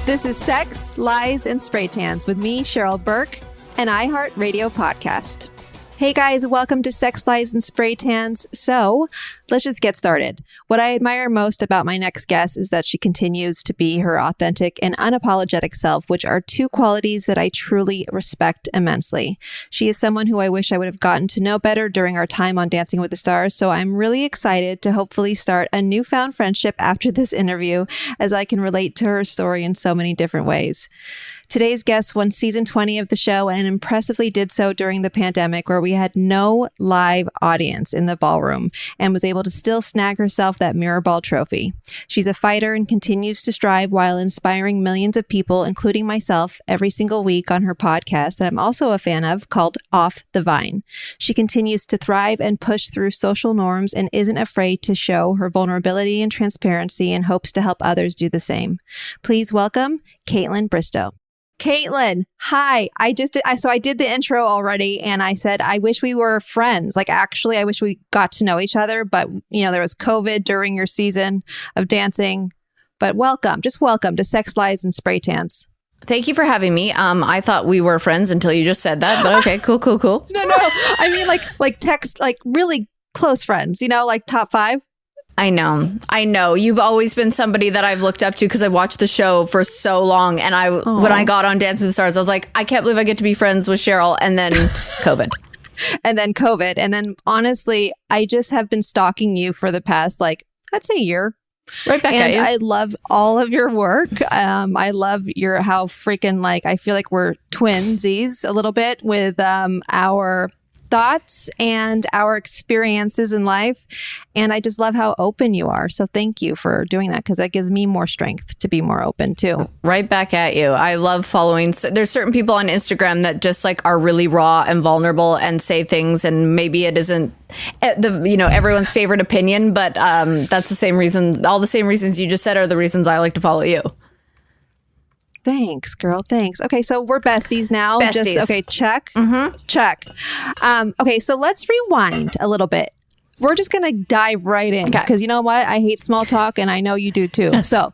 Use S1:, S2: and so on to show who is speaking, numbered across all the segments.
S1: This is Sex, Lies, and Spray Tans with me, Cheryl Burke, an iHeartRadio podcast. Hey guys, welcome to Sex, Lies, and Spray Tans. So let's just get started. What I admire most about my next guest is that she continues to be her authentic and unapologetic self, which are two qualities that I truly respect immensely. She is someone who I wish I would have gotten to know better during our time on Dancing with the Stars, so I'm really excited to hopefully start a newfound friendship after this interview, as I can relate to her story in so many different ways. Today's guest won season 20 of the show and impressively did so during the pandemic, where we had no live audience in the ballroom, and was able to still snag herself that Mirrorball Trophy. She's a fighter and continues to strive while inspiring millions of people, including myself, every single week on her podcast that I'm also a fan of, called Off the Vine. She continues to thrive and push through social norms and isn't afraid to show her vulnerability and transparency, and hopes to help others do the same. Please welcome Kaitlyn Bristowe. Kaitlyn, hi. I did the intro already, and I said, I wish we were friends. Like, actually, I wish we got to know each other, but there was COVID during your season of dancing. But welcome to Sex, Lies, and Spray Tans.
S2: Thank you for having me. I thought we were friends until you just said that, but okay, cool.
S1: No. I mean, like text, like really close friends, like top 5.
S2: I know. You've always been somebody that I've looked up to because I've watched the show for so long. And when I got on Dance with the Stars, I was like, I can't believe I get to be friends with Cheryl. And then COVID.
S1: And then honestly, I just have been stalking you for the past, I'd say year.
S2: Right back at you.
S1: I love all of your work. I love how freaking, I feel like we're twinsies a little bit with our thoughts and our experiences in life. And I just love how open you are. So thank you for doing that, because that gives me more strength to be more open too.
S2: Right back at you. I love following. There's certain people on Instagram that just are really raw and vulnerable and say things, and maybe it isn't everyone's favorite opinion, but that's the same reason. All the same reasons you just said are the reasons I like to follow you.
S1: Thanks, girl. Thanks. Okay, so we're besties now.
S2: Besties.
S1: Check.
S2: Mm-hmm.
S1: Check. Okay, so let's rewind a little bit. We're just going to dive right in, because you know what? I hate small talk, and I know you do too.
S2: Yes.
S1: So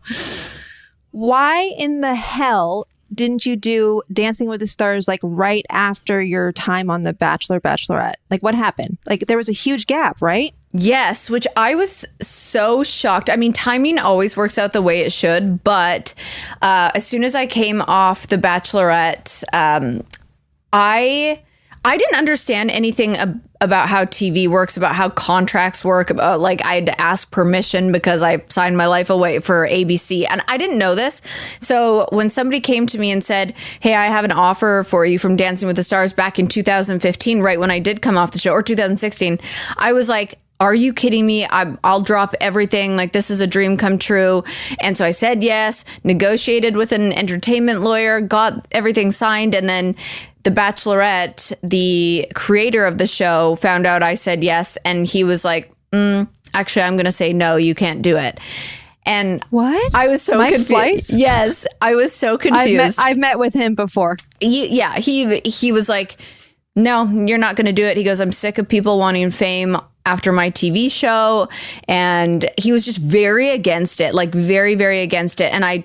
S1: why in the hell didn't you do Dancing with the Stars right after your time on The Bachelorette? What happened? There was a huge gap, right?
S2: Yes, which I was so shocked. I mean, timing always works out the way it should, but as soon as I came off The Bachelorette, I didn't understand anything about how TV works, about how contracts work. I had to ask permission because I signed my life away for ABC, and I didn't know this. So when somebody came to me and said, "Hey, I have an offer for you from Dancing with the Stars," back in 2015, right when I did come off the show, or 2016, I was like, are you kidding me? I'll drop everything. This is a dream come true. And so I said yes, negotiated with an entertainment lawyer, got everything signed. And then The Bachelorette, the creator of the show, found out I said yes. And he was like, actually, I'm going to say no, you can't do it. And
S1: what?
S2: I was so confused.
S1: Fleiss?
S2: Yes, I was so confused.
S1: I've met with him before.
S2: He was like, no, you're not going to do it. He goes, I'm sick of people wanting fame after my TV show. And he was just very against it, very, very against it. And I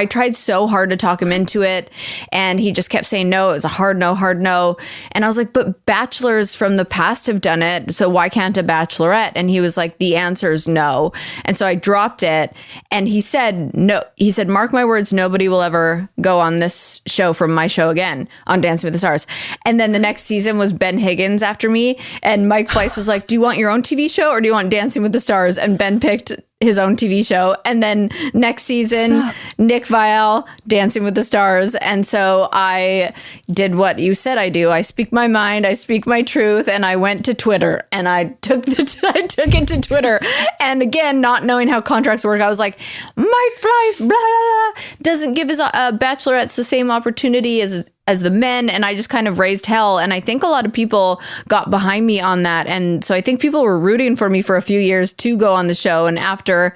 S2: tried so hard to talk him into it, and he just kept saying no. It was a hard no. And I was like, but bachelors from the past have done it, so why can't a bachelorette? And he was like, the answer is no. And so I dropped it, and he said, no. He said, mark my words, nobody will ever go on this show from my show again on Dancing with the Stars. And then the next season was Ben Higgins after me, and Mike Fleiss was like, do you want your own TV show or do you want Dancing with the Stars? And Ben picked his own TV show. And then next season, Nick Viall, Dancing with the Stars. And so I did what you said I do. I speak my mind, I speak my truth, and I went to Twitter, and I took it to Twitter. And again, not knowing how contracts work, I was like, Mike Fleiss, blah, blah, blah, doesn't give his bachelorettes the same opportunity as the men. And I just kind of raised hell. And I think a lot of people got behind me on that. And so I think people were rooting for me for a few years to go on the show. And after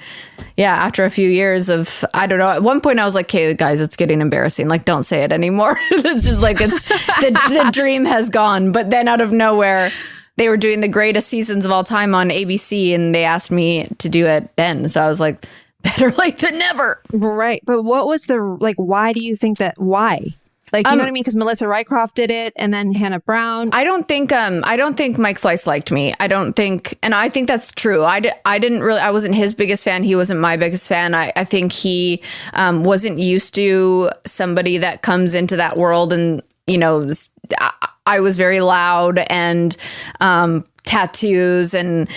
S2: a few years of, I don't know, at one point I was like, okay, guys, it's getting embarrassing. Don't say it anymore. It's just the dream has gone. But then out of nowhere, they were doing the greatest seasons of all time on ABC, and they asked me to do it then. So I was like, better late than never.
S1: Right. But what was why do you think that? Why? Like, you know what I mean? Because Melissa Rycroft did it, and then Hannah Brown.
S2: I don't think Mike Fleiss liked me. I think that's true. I wasn't his biggest fan. He wasn't my biggest fan. I think he wasn't used to somebody that comes into that world, and I was very loud and tattoos and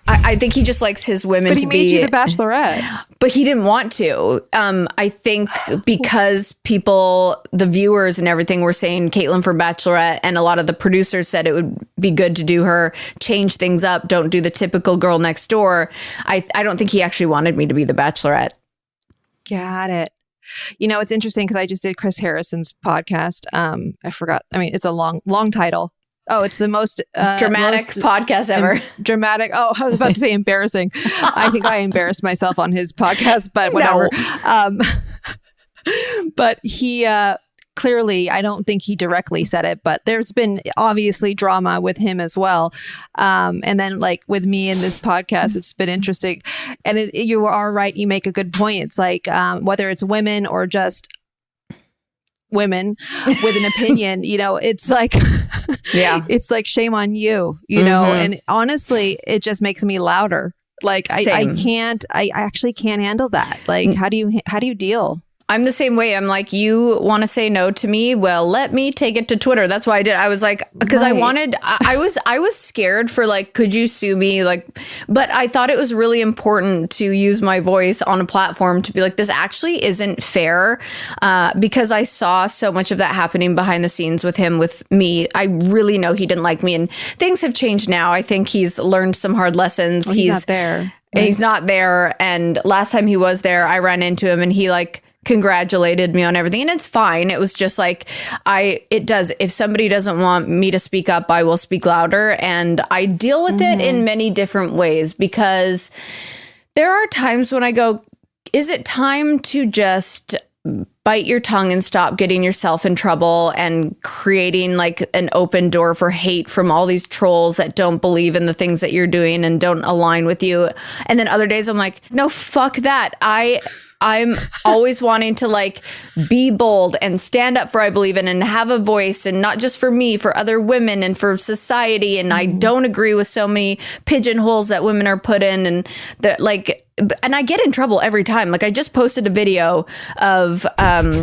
S2: I think he just likes his women to be.
S1: But he made you the Bachelorette.
S2: But he didn't want to. I think because the viewers and everything were saying Kaitlyn for Bachelorette, and a lot of the producers said it would be good to do her, change things up, don't do the typical girl next door. I don't think he actually wanted me to be the Bachelorette.
S1: Got it. It's interesting because I just did Chris Harrison's podcast. I forgot. I mean, it's a long title. Oh, it's the most
S2: dramatic podcast ever.
S1: Dramatic. Oh, I was about to say embarrassing. I think I embarrassed myself on his podcast, but whatever. No. But he clearly, I don't think he directly said it, but there's been obviously drama with him as well. And then with me in this podcast, it's been interesting. And you are right. You make a good point. It's like whether it's women or just women with an opinion, it's like, yeah, it's like shame on you, and honestly, it just makes me louder. I actually can't handle that. How do you deal?
S2: I'm the same way. I'm like, you want to say no to me? Well, let me take it to Twitter. That's why I did. I was like, because right. I was scared for could you sue me? But I thought it was really important to use my voice on a platform to be like, this actually isn't fair, because I saw so much of that happening behind the scenes with him, with me. I really know he didn't like me, and things have changed now. I think he's learned some hard lessons.
S1: He's not there.
S2: Right? He's not there. And last time he was there, I ran into him and he congratulated me on everything, and it's fine. It was just if somebody doesn't want me to speak up, I will speak louder, and I deal with it in many different ways, because there are times when I go, is it time to just bite your tongue and stop getting yourself in trouble and creating an open door for hate from all these trolls that don't believe in the things that you're doing and don't align with you? And then other days I'm like, no, fuck that. I'm always wanting to be bold and stand up for what I believe in and have a voice, and not just for me, for other women and for society. And I don't agree with so many pigeonholes that women are put in, and that and I get in trouble every time. I just posted a video of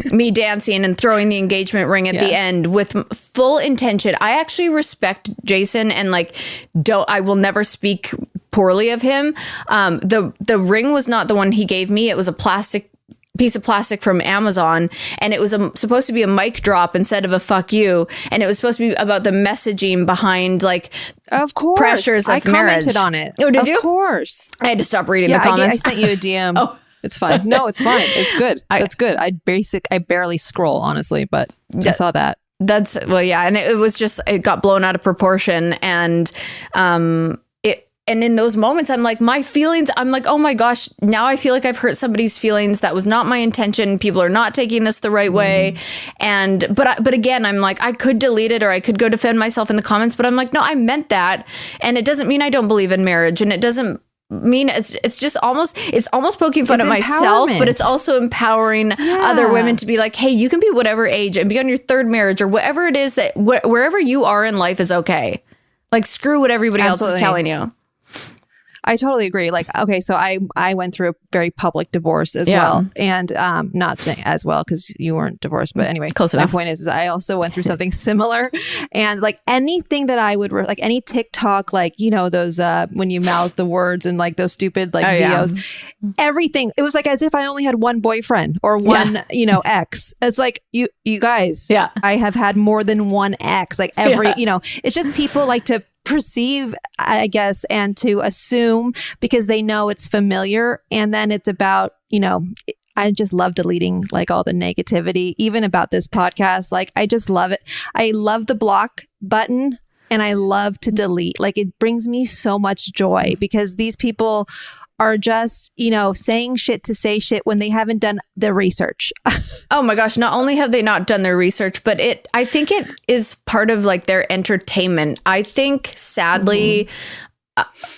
S2: me dancing and throwing the engagement ring at the end with full intention. I actually respect Jason, and I will never speak poorly of him. The ring was not the one he gave me. It was a piece of plastic from Amazon, and it was supposed to be a mic drop instead of a fuck you, and it was supposed to be about the messaging behind
S1: of course
S2: pressures of
S1: I
S2: marriage.
S1: Commented on it.
S2: Oh, did you?
S1: Of course.
S2: I had to stop reading the comments.
S1: I sent you a DM. Oh, it's fine. No, it's fine. It's good. That's good. I barely scroll, honestly, but I saw that.
S2: And it was just, it got blown out of proportion, and and in those moments, I'm like, my feelings, I'm like, oh my gosh, now I feel like I've hurt somebody's feelings. That was not my intention. People are not taking this the right way. But again, I'm like, I could delete it, or I could go defend myself in the comments, but I'm like, no, I meant that. And it doesn't mean I don't believe in marriage. And it doesn't mean it's almost poking fun at myself, but it's also empowering other women to be like, hey, you can be whatever age and be on your third marriage or whatever it is, that wherever you are in life is okay. Screw what everybody else is telling you.
S1: I totally agree. Okay, so I went through a very public divorce as well, and not saying as well because you weren't divorced, but anyway,
S2: close enough.
S1: My point is I also went through something similar, and anything that I would any TikTok, those when you mouth the words and those stupid videos, everything. It was as if I only had one boyfriend or one ex. It's you guys, I have had more than one ex. It's just people to perceive, I guess, and to assume because they know it's familiar. And then it's about, I just love deleting all the negativity, even about this podcast. I just love it. I love the block button, and I love to delete. It brings me so much joy because these people are just, saying shit to say shit when they haven't done the research.
S2: Oh my gosh. Not only have they not done their research, but I think it is part of their entertainment. I think sadly,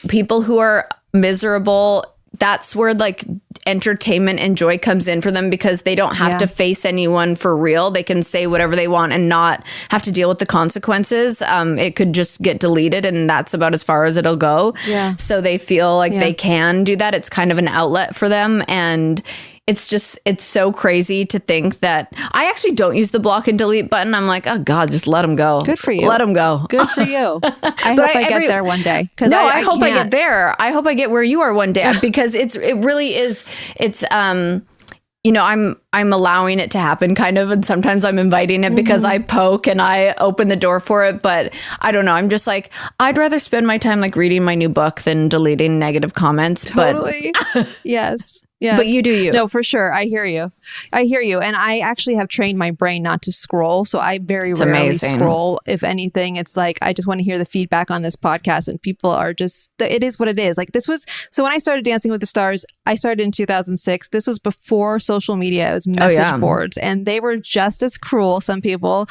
S2: people who are miserable that's where like entertainment and joy comes in for them, because they don't have to face anyone for real. They can say whatever they want and not have to deal with the consequences. It could just get deleted, and that's about as far as it'll go. Yeah. So they feel like they can do that. It's kind of an outlet for them. And it's so crazy to think that I actually don't use the block and delete button. I'm like, oh God, just let them go.
S1: Good for you.
S2: Let them go.
S1: Good for you. I hope I get there one day.
S2: No, I hope I get there. I hope I get where you are one day, because it really is. It's, you know, I'm allowing it to happen kind of. And sometimes I'm inviting it because I poke and I open the door for it. But I don't know. I'm just like, I'd rather spend my time like reading my new book than deleting negative comments.
S1: Totally. But yes. Yes.
S2: But you do you.
S1: No, for sure. I hear you. And I actually have trained my brain not to scroll. So I very rarely scroll. If anything, it's like, I just want to hear the feedback on this podcast, and people are just, it is what it is. Like so when I started Dancing with the Stars, I started in 2006. This was before social media. It was message boards, and they were just as cruel, some people.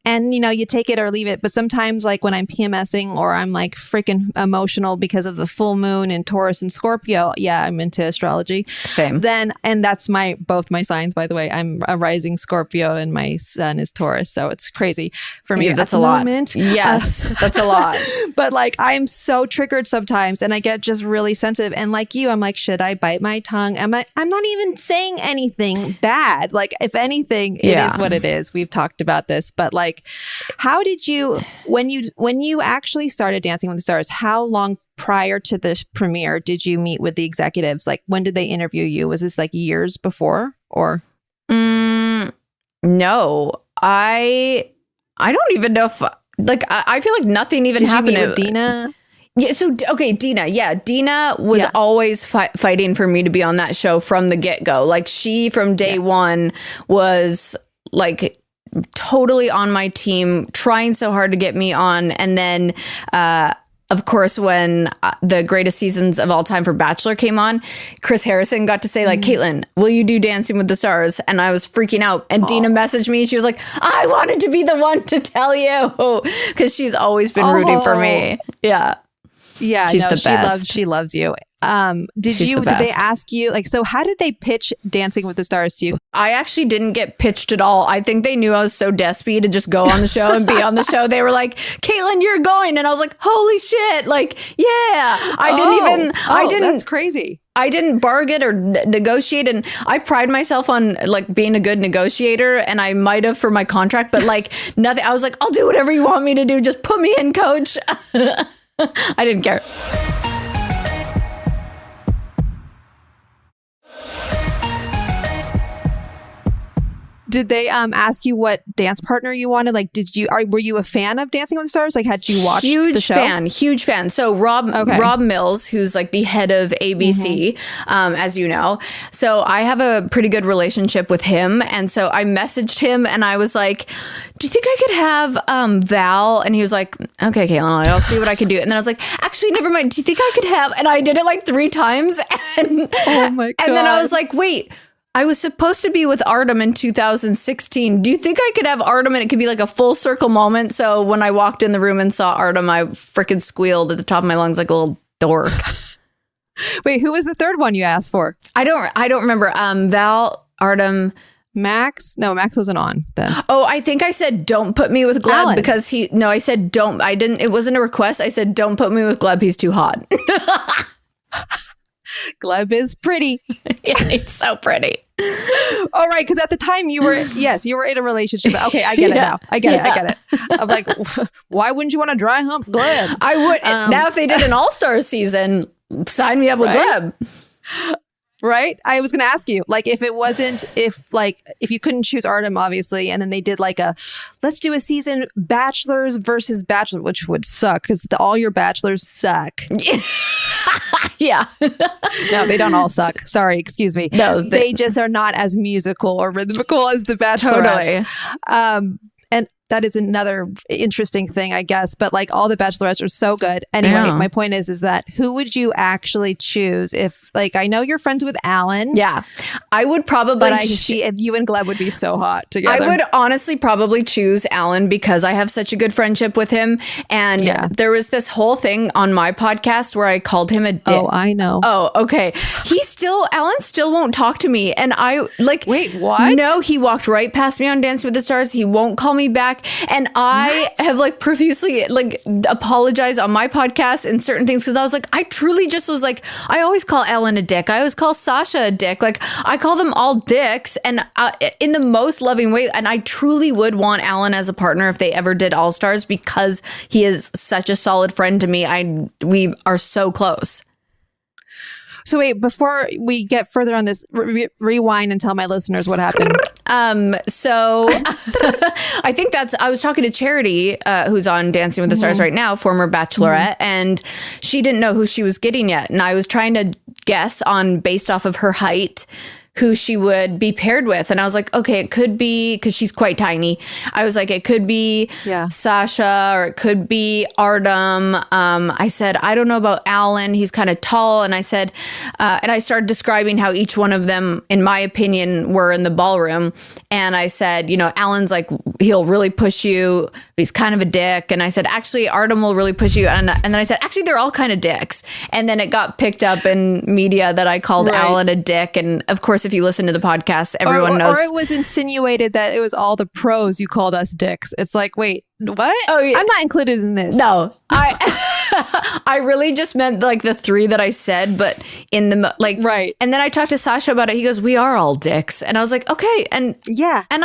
S1: And, you know, you take it or leave it. But sometimes, like when I'm PMSing or I'm like freaking emotional because of the full moon in Taurus and Scorpio. Yeah, I'm into astrology.
S2: Same.
S1: Then, and that's both my signs, by the way. I'm a rising Scorpio and my sun is Taurus. So it's crazy for me.
S2: Yeah, that's a lot. Yes, that's a lot.
S1: But like, I'm so triggered sometimes, and I get just really sensitive. And like you, I'm like, should I bite my tongue? I'm not even saying anything bad. Like, if anything, it is what it is. We've talked about this, but like, how did you, when you actually started Dancing with the Stars, how long prior to the premiere did you meet with the executives? Like, when did they interview you? Was this like years before, or?
S2: No, I don't even know if, like, I feel like nothing even happened.
S1: Did you meet with Dina?
S2: Yeah. So, okay, Dina. Yeah. Dina was always fighting for me to be on that show from the get-go. Like, she from day one was like totally on my team, trying so hard to get me on. And then, of course, when the greatest seasons of all time for Bachelor came on, Chris Harrison got to say, like, Kaitlyn, will you do Dancing with the Stars? And I was freaking out. And Dina messaged me. She was like, I wanted to be the one to tell you, because she's always been rooting for me. Yeah.
S1: Yeah.
S2: She's the best.
S1: She loves you. Did they ask you, like, so how did they pitch Dancing with the Stars to you?
S2: I actually didn't get pitched at all. I think they knew I was so desperate to just go on the show and be on the show. They were like, Kaitlyn, you're going. And I was like, holy shit. Like, yeah, I didn't,
S1: that's crazy.
S2: I didn't bargain or negotiate. And I pride myself on like being a good negotiator, and I might have for my contract, but like nothing. I was like, I'll do whatever you want me to do. Just put me in, coach. I didn't care.
S1: Did they ask you what dance partner you wanted? Like, were you a fan of Dancing with the Stars? Like, had you watched the show?
S2: Huge fan. So Rob Mills, who's like the head of ABC, as you know. So I have a pretty good relationship with him. And so I messaged him and I was like, do you think I could have Val? And he was like, okay, Kaitlyn, I'll see what I can do. And then I was like, actually, never mind. Do you think I could have? And I did it like 3 times. And,
S1: oh my God.
S2: And then I was like, wait. I was supposed to be with Artem in 2016. Do you think I could have Artem and it could be like a full circle moment? So when I walked in the room and saw Artem, I freaking squealed at the top of my lungs like a little dork.
S1: Wait, who was the third one you asked for?
S2: I don't remember. Val, Artem,
S1: Max? No, Max wasn't on then.
S2: Oh, I think I said don't put me with Gleb
S1: Allan.
S2: because I said don't. I didn't. It wasn't a request. I said don't put me with Gleb. He's too hot.
S1: Gleb is pretty.
S2: Yeah, he's so pretty.
S1: All right, because at the time you were in a relationship. Okay, I get it now. I get it. I'm like, why wouldn't you want to dry hump Gleb?
S2: I would. Now, if they did an All-Star season, sign me up with Gleb.
S1: Right? I was going to ask you, like, if you couldn't choose Artem, obviously, and then they did like let's do a season Bachelors versus Bachelor, which would suck because all your Bachelors suck.
S2: Yeah.
S1: No, they don't all suck. Sorry, excuse me.
S2: No,
S1: they just are not as musical or rhythmical as the Bachelorettes.
S2: Totally.
S1: that is another interesting thing, I guess. But like all the Bachelorettes are so good. Anyway, my point is that who would you actually choose if, like, I know you're friends with Allan.
S2: Yeah, I would probably.
S1: But I see if you and Gleb would be so hot together.
S2: I would honestly probably choose Allan because I have such a good friendship with him. And there was this whole thing on my podcast where I called him a dick.
S1: Oh, I know.
S2: Oh, okay. Allan still won't talk to me. And I like,
S1: wait, what?
S2: No, he walked right past me on Dancing with the Stars. He won't call me back. And I have like profusely like apologized on my podcast and certain things because I was like, I truly just was like, I always call Allan a dick. I always call Sasha a dick. Like I call them all dicks and in the most loving way. And I truly would want Allan as a partner if they ever did All Stars because he is such a solid friend to me. We are so close.
S1: So wait, before we get further on this, rewind and tell my listeners what happened.
S2: So I think I was talking to Charity, who's on Dancing with the Stars right now, former Bachelorette, and she didn't know who she was getting yet. And I was trying to guess based off of her height, who she would be paired with. And I was like, okay, it could be, because she's quite tiny. I was like, it could be Sasha or it could be Artem. I said, I don't know about Allan. He's kind of tall. And I said, and I started describing how each one of them, in my opinion, were in the ballroom. And I said, Allan's like, he'll really push you. He's kind of a dick. And I said, actually, Artem will really push you. And then I said, actually, they're all kind of dicks. And then it got picked up in media that I called Allan a dick. And of course, if you listen to the podcast, everyone knows.
S1: Or it was insinuated that it was all the pros you called us dicks. It's like, wait, what?
S2: Oh, yeah.
S1: I'm not included in this.
S2: No, I really just meant like the three that I said, but in the like,
S1: right.
S2: And then I talked to Sasha about it. He goes, we are all dicks. And I was like, okay. And
S1: yeah.
S2: And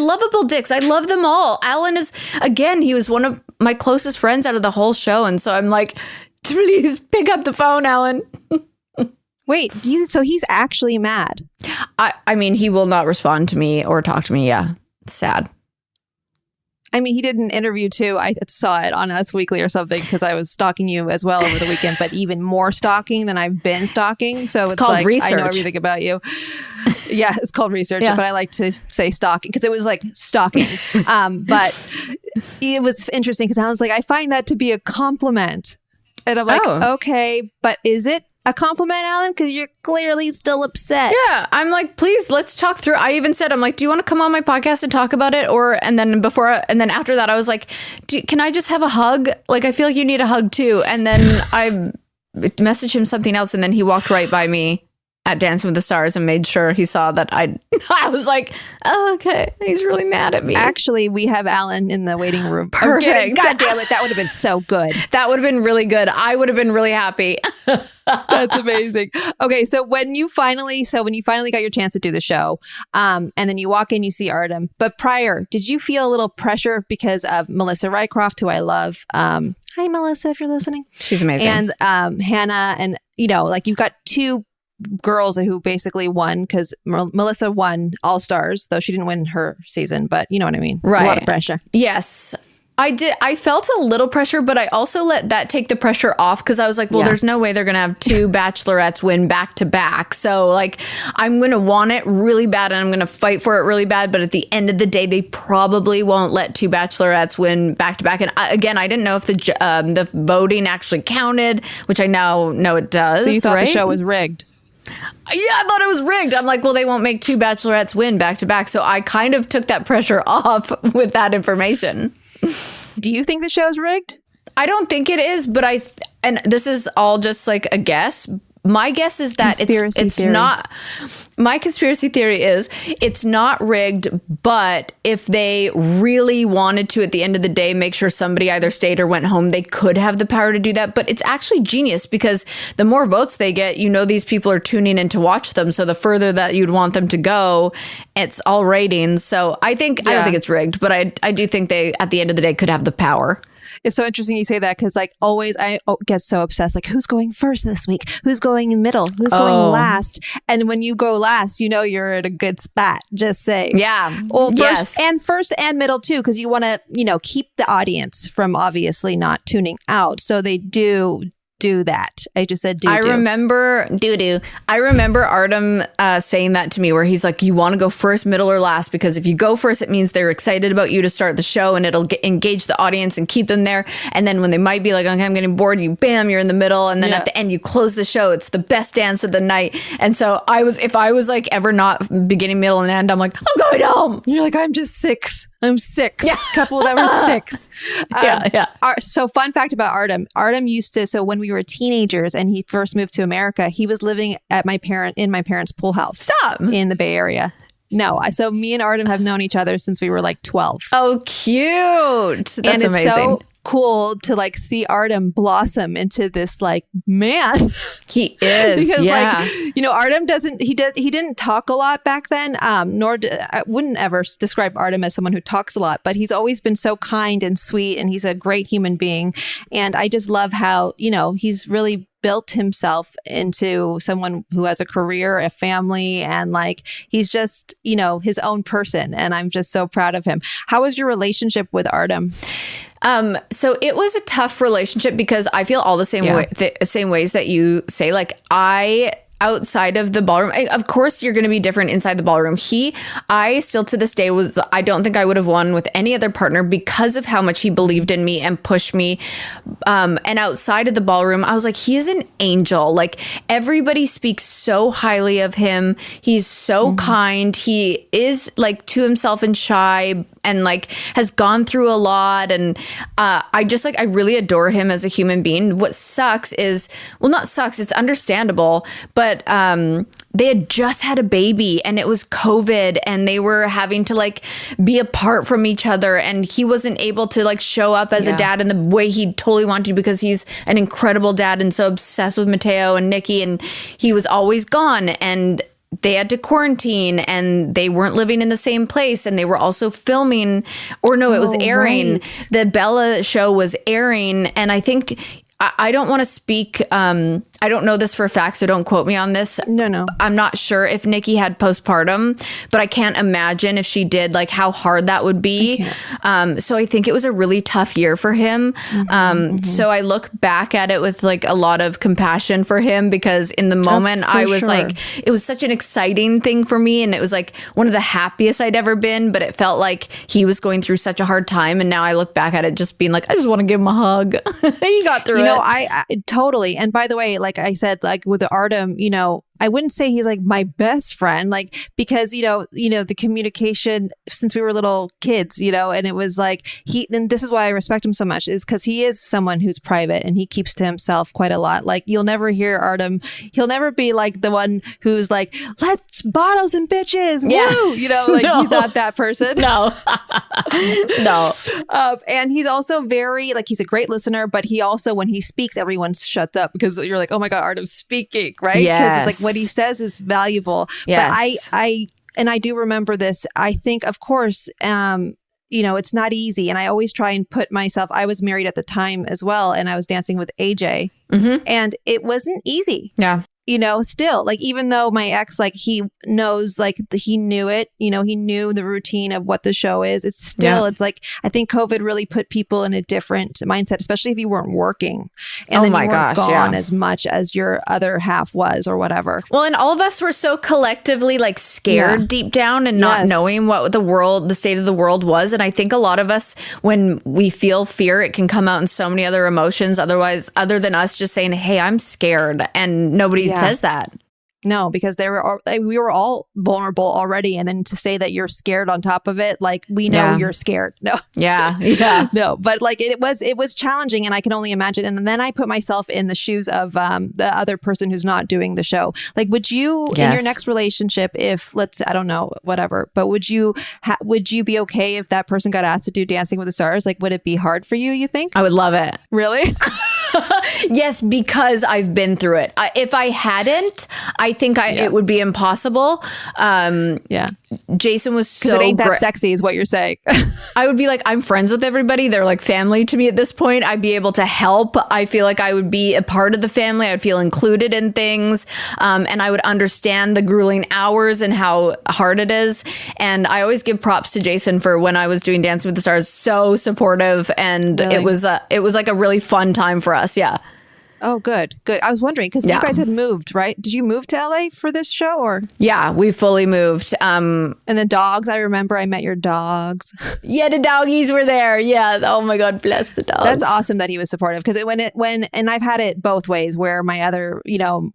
S2: lovable dicks. I love them all. Allan is, again, he was one of my closest friends out of the whole show. And so I'm like, please pick up the phone, Allan.
S1: Wait, so he's actually mad?
S2: I mean, he will not respond to me or talk to me. Yeah. It's sad.
S1: I mean, he did an interview too. I saw it on Us Weekly or something because I was stalking you as well over the weekend, but even more stalking than I've been stalking. So it's
S2: called
S1: like,
S2: research.
S1: I know everything about you. Yeah, it's called research, but I like to say stalking because it was like stalking. But it was interesting because I was like, I find that to be a compliment. And I'm like, okay, but is it a compliment, Allan? Because you're clearly still upset.
S2: Yeah, I'm like, please, let's talk through. I even said, I'm like, do you want to come on my podcast and talk about it? And then after that, I was like, can I just have a hug? Like, I feel like you need a hug too. And then I messaged him something else, and then he walked right by me at Dancing with the Stars and made sure he saw that I was like, oh, okay, he's really mad at me.
S1: Actually, we have Allan in the waiting room.
S2: Perfect.
S1: God damn it, that would have been so good.
S2: That would have been really good. I would have been really happy.
S1: That's amazing. Okay, so when you finally got your chance to do the show, and then you walk in, you see Artem. But prior, did you feel a little pressure because of Melissa Rycroft, who I love? Hi, Melissa, if you're listening.
S2: She's amazing.
S1: And Hannah, and like you've got two girls who basically won because Melissa won All Stars, though she didn't win her season, but you know what I mean.
S2: Right.
S1: A lot of pressure.
S2: Yes. I did. I felt a little pressure, but I also let that take the pressure off because I was like, well, there's no way they're going to have two Bachelorettes win back to back. So like, I'm going to want it really bad and I'm going to fight for it really bad. But at the end of the day, they probably won't let two Bachelorettes win back to back. And again, I didn't know if the voting actually counted, which I now know it does.
S1: So you thought the show was rigged?
S2: Yeah, I thought it was rigged. I'm like, well, they won't make two Bachelorettes win back to back. So I kind of took that pressure off with that information.
S1: Do you think the show's rigged?
S2: I don't think it is, but and this is all just like a guess. My guess is that it's not. My conspiracy theory is it's not rigged, but if they really wanted to, at the end of the day, make sure somebody either stayed or went home, they could have the power to do that. But it's actually genius because the more votes they get, these people are tuning in to watch them. So the further that you'd want them to go, it's all ratings. So I don't think it's rigged, but I do think they, at the end of the day, could have the power.
S1: It's so interesting you say that because like always I get so obsessed. Like who's going first this week? Who's going in middle? Who's going last? And when you go last, you're at a good spot. Just say.
S2: Yeah.
S1: Well, first and middle too, because you want to, keep the audience from obviously not tuning out. So they do do that. I just said
S2: I remember Artem saying that to me, where he's like, you want to go first, middle, or last, because if you go first, it means they're excited about you to start the show, and it'll engage the audience and keep them there. And then when they might be like, okay, I'm getting bored, you're in the middle, and then at the end you close the show. It's the best dance of the night. And so if I was like ever not beginning, middle, and end, I'm like, I'm going home.
S1: You're like, I'm just 6. I'm 6. Yeah. Couple that were 6. So fun fact about Artem. Artem used to, so when we were teenagers and he first moved to America, he was living at my parents' pool house.
S2: Stop.
S1: In the Bay Area. No. So me and Artem have known each other since we were like 12.
S2: Oh, cute. That's
S1: and it's
S2: amazing.
S1: So cool to like see Artem blossom into this like man.
S2: He is.
S1: Because like, Artem he didn't talk a lot back then. I wouldn't ever describe Artem as someone who talks a lot, but he's always been so kind and sweet, and he's a great human being. And I just love how, he's really built himself into someone who has a career, a family, and like he's just, his own person. And I'm just so proud of him. How was your relationship with Artem?
S2: So it was a tough relationship because I feel all the same ways that you say. Like outside of the ballroom, of course, you're going to be different inside the ballroom. I still to this day I don't think I would have won with any other partner because of how much he believed in me and pushed me. And outside of the ballroom, I was like, he is an angel. Like everybody speaks so highly of him. He's so kind. He is like to himself and shy, and like has gone through a lot. And I really adore him as a human being. What sucks is, it's understandable, but they had just had a baby and it was COVID and they were having to like be apart from each other, and he wasn't able to like show up as a dad in the way he totally wanted to because he's an incredible dad and so obsessed with Mateo and Nikki, and he was always gone, and they had to quarantine and they weren't living in the same place, and they were also filming, or no, it was airing. Right. The Bella show was airing, and I think I don't want to speak. I don't know this for a fact, so don't quote me on this.
S1: No.
S2: I'm not sure if Nikki had postpartum, but I can't imagine if she did, like how hard that would be. So I think it was a really tough year for him. So I look back at it with like a lot of compassion for him, because in the moment I was like, it was such an exciting thing for me. And it was like one of the happiest I'd ever been, but it felt like he was going through such a hard time. And now I look back at it just being like, I just want to give him a hug. He got through it.
S1: I totally. And by the way, like I said, like with Artem, I wouldn't say he's like my best friend, like, because, the communication since we were little kids, and it was like and this is why I respect him so much, is because he is someone who's private and he keeps to himself quite a lot. Like you'll never hear Artem. He'll never be like the one who's like, let's bottles and bitches. Woo! He's not that person.
S2: No. No.
S1: And he's also very like, he's a great listener, but he also, when he speaks, everyone shuts up because you're like, oh my God, Artem's speaking, right? Because it's like what he says is valuable.
S2: Yes.
S1: But I do remember this. I think, of course, it's not easy. And I always try and put myself, I was married at the time as well, and I was dancing with AJ, and it wasn't easy.
S2: Yeah.
S1: Still, like, even though my ex, like, he knows, like, he knew it, he knew the routine of what the show is. It's still, it's like, I think COVID really put people in a different mindset, especially if you weren't working. And then you weren't gone as much as your other half was or whatever.
S2: Well, and all of us were so collectively like scared deep down and not knowing what the state of the world was. And I think a lot of us, when we feel fear, it can come out in so many other emotions. Otherwise, other than us just saying, hey, I'm scared, and nobody says that.
S1: No, because we were all vulnerable already, and then to say that you're scared on top of it, like, we know you're scared. No, no, but like it was challenging, and I can only imagine. And then I put myself in the shoes of the other person who's not doing the show. Like, would you in your next relationship, if I don't know, whatever, but would you be okay if that person got asked to do Dancing with the Stars? Like, would it be hard for you? You think?
S2: I would love it.
S1: Really?
S2: Yes, because I've been through it. If I hadn't, I think it would be impossible. Jason was so
S1: because it ain't that sexy, is what you're saying.
S2: I would be like, I'm friends with everybody. They're like family to me at this point. I'd be able to help. I feel like I would be a part of the family. I would feel included in things, and I would understand the grueling hours and how hard it is. And I always give props to Jason for when I was doing Dancing with the Stars. So supportive, and it was like a really fun time for us. Yeah.
S1: Oh, good. I was wondering because you guys had moved, right? Did you move to LA for this show or?
S2: Yeah, we fully moved.
S1: And the dogs, I remember I met your dogs.
S2: Yeah, the doggies were there. Yeah. Oh my God, bless the dogs.
S1: That's awesome that he was supportive because and I've had it both ways where my other,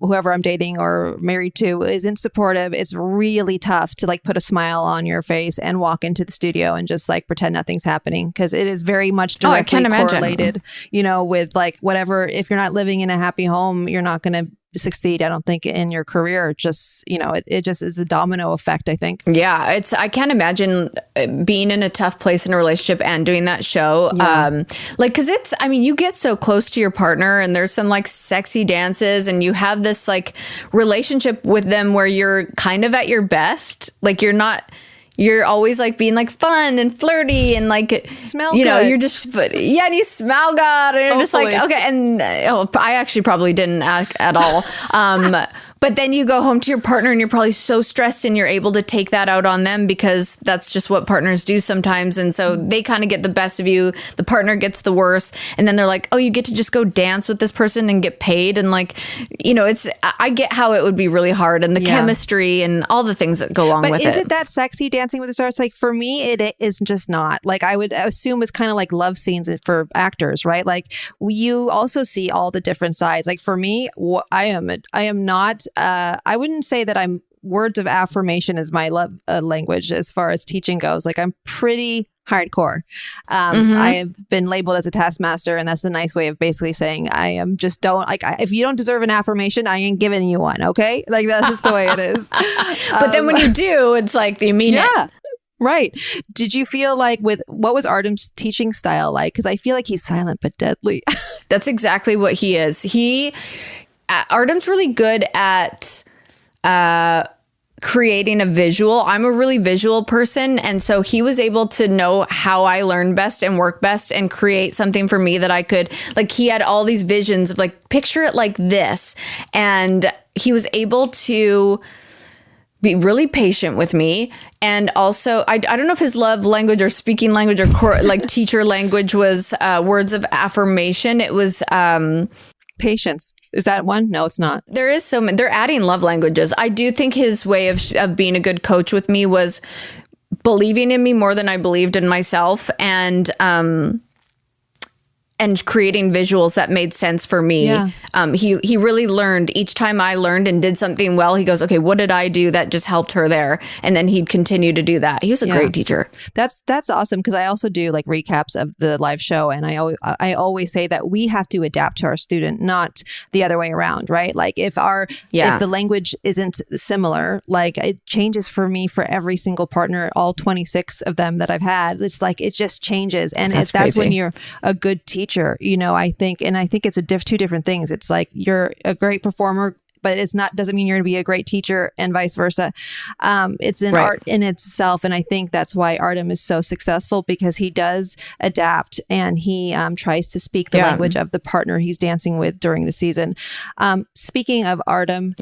S1: whoever I'm dating or married to isn't supportive. It's really tough to like put a smile on your face and walk into the studio and just like pretend nothing's happening because it is very much directly correlated, with like whatever, if you're not living in a happy home, you're not going to succeed, I don't think, in your career. Just, it just is a domino effect, I think.
S2: Yeah, I can't imagine being in a tough place in a relationship and doing that show.
S1: Yeah.
S2: Because you get so close to your partner and there's some like sexy dances and you have this like relationship with them where you're kind of at your best. Like you're always like being like fun and flirty and like
S1: smell good.
S2: You're just and you smell good and you're just like okay. And I actually probably didn't at all. But then you go home to your partner and you're probably so stressed and you're able to take that out on them because that's just what partners do sometimes. And so they kind of get the best of you. The partner gets the worst. And then they're like, oh, you get to just go dance with this person and get paid. And like, I get how it would be really hard and the chemistry and all the things that go along with it.
S1: But is it that sexy Dancing with the Stars? Like for me, it is just not. Like I would assume it's kind of like love scenes for actors, right? Like you also see all the different sides. Like for me, I am not. I wouldn't say that I'm words of affirmation is my love language as far as teaching goes. Like I'm pretty hardcore. I have been labeled as a taskmaster, and that's a nice way of basically saying I am just don't like. If you don't deserve an affirmation, I ain't giving you one. Okay, like that's just the way it is.
S2: But then when you do, it's like you mean it.
S1: Right. Did you feel like what was Artem's teaching style like? Because I feel like he's silent but deadly.
S2: That's exactly what he is. Artem's really good at creating a visual. I'm a really visual person. And so he was able to know how I learn best and work best and create something for me that I could, like he had all these visions of like, picture it like this. And he was able to be really patient with me. And also, I don't know if his love language or speaking language or like teacher language was words of affirmation. It was
S1: patience. Is that one? No, it's not.
S2: There is so many. They're adding love languages. I do think his way of being a good coach with me was believing in me more than I believed in myself and creating visuals that made sense for me. Yeah. He really learned each time I learned and did something well. He goes, okay, what did I do that just helped her there? And then he'd continue to do that. He was a great teacher.
S1: That's awesome because I also do like recaps of the live show, and I always say that we have to adapt to our student, not the other way around, right? Like if the language isn't similar, like it changes for me for every single partner, all 26 of them that I've had. It's like it just changes, and that's when you're a good teacher. I think it's two different things. It's like you're a great performer, but doesn't mean you're going to be a great teacher, and vice versa. It's an art in itself, and I think that's why Artem is so successful because he does adapt and he tries to speak the language of the partner he's dancing with during the season. Speaking of Artem,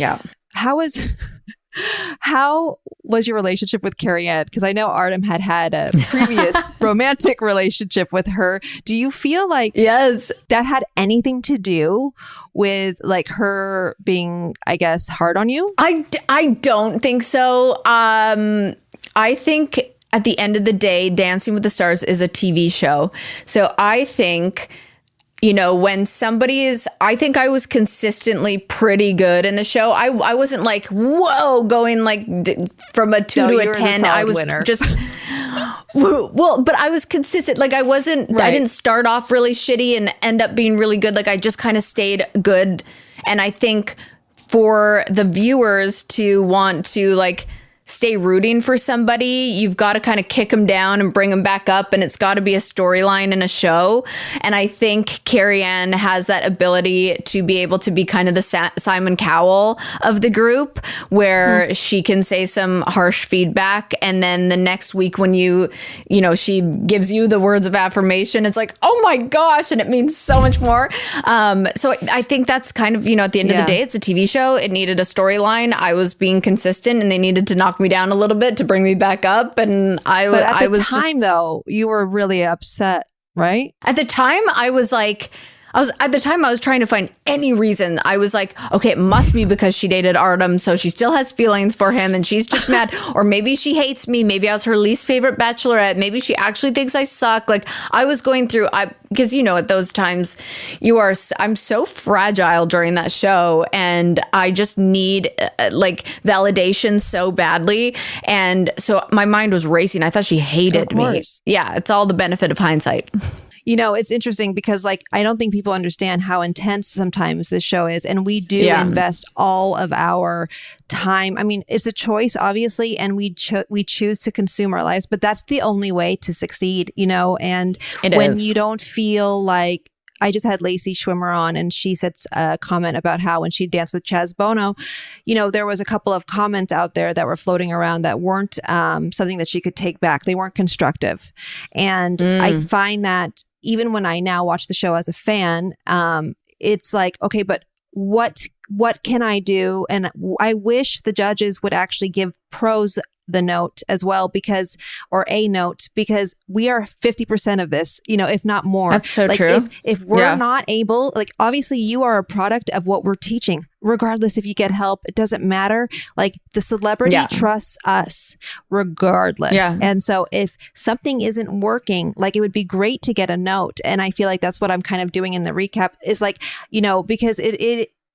S1: how was your relationship with Carrie-Anne? Because I know Artem had a previous romantic relationship with her. Do you feel like that had anything to do with like her being, I guess, hard on you?
S2: I don't think so. I think at the end of the day, Dancing with the Stars is a TV show. So I think when somebody I think I was consistently pretty good in the show. I wasn't like, whoa, going like from a 2 to a 10. I was just, well, but I was consistent. Like I didn't start off really shitty and end up being really good. Like I just kind of stayed good. And I think for the viewers to want to like stay rooting for somebody, you've got to kind of kick them down and bring them back up, and it's got to be a storyline in a show. And I think Carrie-Anne has that ability to be able to be kind of the Simon Cowell of the group, where she can say some harsh feedback, and then the next week when she gives you the words of affirmation, it's like, oh my gosh, and it means so much more. So I think that's kind of, at the end of the day, it's a TV show. It needed a storyline. I was being consistent, and they needed to knock me down a little bit to bring me back up. And
S1: But at the time, though, you were really upset, right?
S2: At the time, I was like, At the time I was trying to find any reason. I was like, okay, it must be because she dated Artem, so she still has feelings for him and she's just mad. Or maybe she hates me. Maybe I was her least favorite Bachelorette. Maybe she actually thinks I suck. Like I was going through, because at those times I'm so fragile during that show and I just need like validation so badly. And so my mind was racing. I thought she hated me. Yeah, it's all the benefit of hindsight.
S1: It's interesting because like, I don't think people understand how intense sometimes this show is. And we do invest all of our time. I mean, it's a choice, obviously, and we choose to consume our lives, but that's the only way to succeed, and when you don't feel like, I just had Lacey Schwimmer on and she said a comment about how when she danced with Chaz Bono, there was a couple of comments out there that were floating around that weren't something that she could take back. They weren't constructive. And I find that even when I now watch the show as a fan, it's like, okay, but what can I do? And I wish the judges would actually give pros the note as well, because we are 50% of this, if not more.
S2: That's so
S1: like,
S2: true.
S1: If we're not able, like, obviously you are a product of what we're teaching, regardless if you get help, it doesn't matter. Like the celebrity trusts us regardless. Yeah. And so if something isn't working, like it would be great to get a note. And I feel like that's what I'm kind of doing in the recap is like, because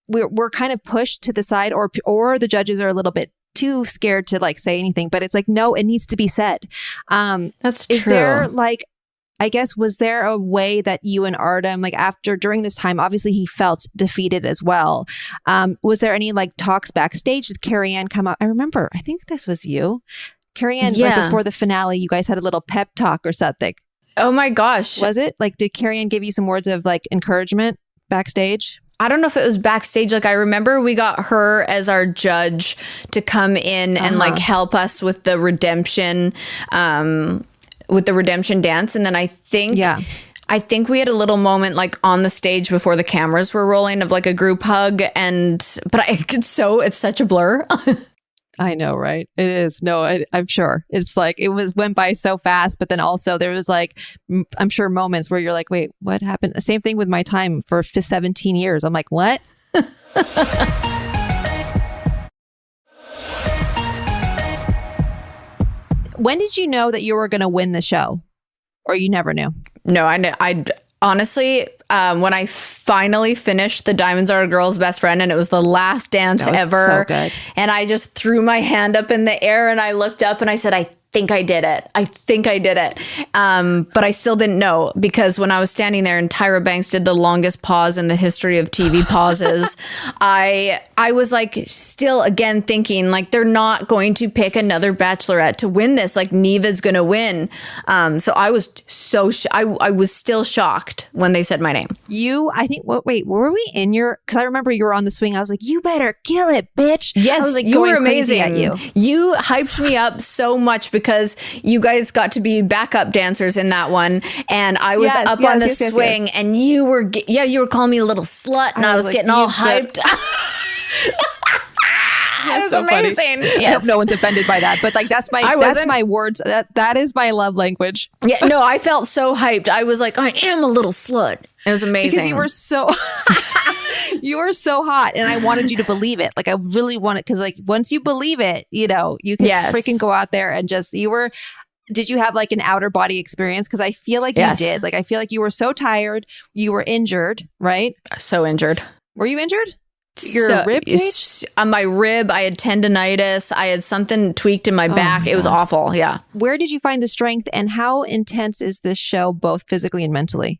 S1: we're kind of pushed to the side or the judges are a little bit too scared to like say anything, but it's like, no, it needs to be said.
S2: That's true.
S1: Is there like, I guess, was there a way that you and Artem, like during this time, obviously he felt defeated as well. Was there any like talks backstage? Did Carrie Ann come up? I remember, I think this was you. Carrie Ann, like before the finale, you guys had a little pep talk or something.
S2: Oh my gosh.
S1: Was it? Like, did Carrie Ann give you some words of like encouragement backstage?
S2: I don't know if it was backstage. Like I remember we got her as our judge to come in and like help us with the redemption, dance. And then I think we had a little moment like on the stage before the cameras were rolling of like a group hug. But it's such a blur.
S1: I know, right? It is. No, I'm sure. It's like, went by so fast, but then also there was like, I'm sure moments where you're like, wait, what happened? The same thing with my time for 17 years. I'm like, what? When did you know that you were going to win the show? Or you never knew?
S2: No, I honestly, when I finally finished the Diamonds Are a Girl's Best Friend and it was the last dance ever.
S1: So good.
S2: And I just threw my hand up in the air and I looked up and I said, I think I did it. But I still didn't know because when I was standing there and Tyra Banks did the longest pause in the history of TV pauses, I was like still again thinking like they're not going to pick another Bachelorette to win this. Like Neva's going to win. So I was I was still shocked when they said my name.
S1: Wait, were we in because I remember you were on the swing. I was like, you better kill it, bitch.
S2: Yes,
S1: I was like,
S2: you were amazing.
S1: At you.
S2: You hyped me up so much because you guys got to be backup dancers in that one, and I was up on the swing, and you were calling me a little slut, and I was like, getting all hyped. It was so amazing.
S1: Yes. I hope no one's offended by that, but like that's my words. That is my love language.
S2: Yeah, no, I felt so hyped. I was like, I am a little slut. It was amazing
S1: because you were so. You were so hot and I wanted you to believe it. Like I really wanted, because like once you believe it, you can freaking go out there and just, did you have like an outer body experience? Because I feel like you did. Like I feel like you were so tired. You were injured, right?
S2: So injured.
S1: Were you injured? Your rib cage?
S2: On my rib, I had tendonitis. I had something tweaked in my back. It was awful. Yeah.
S1: Where did you find the strength and how intense is this show, both physically and mentally?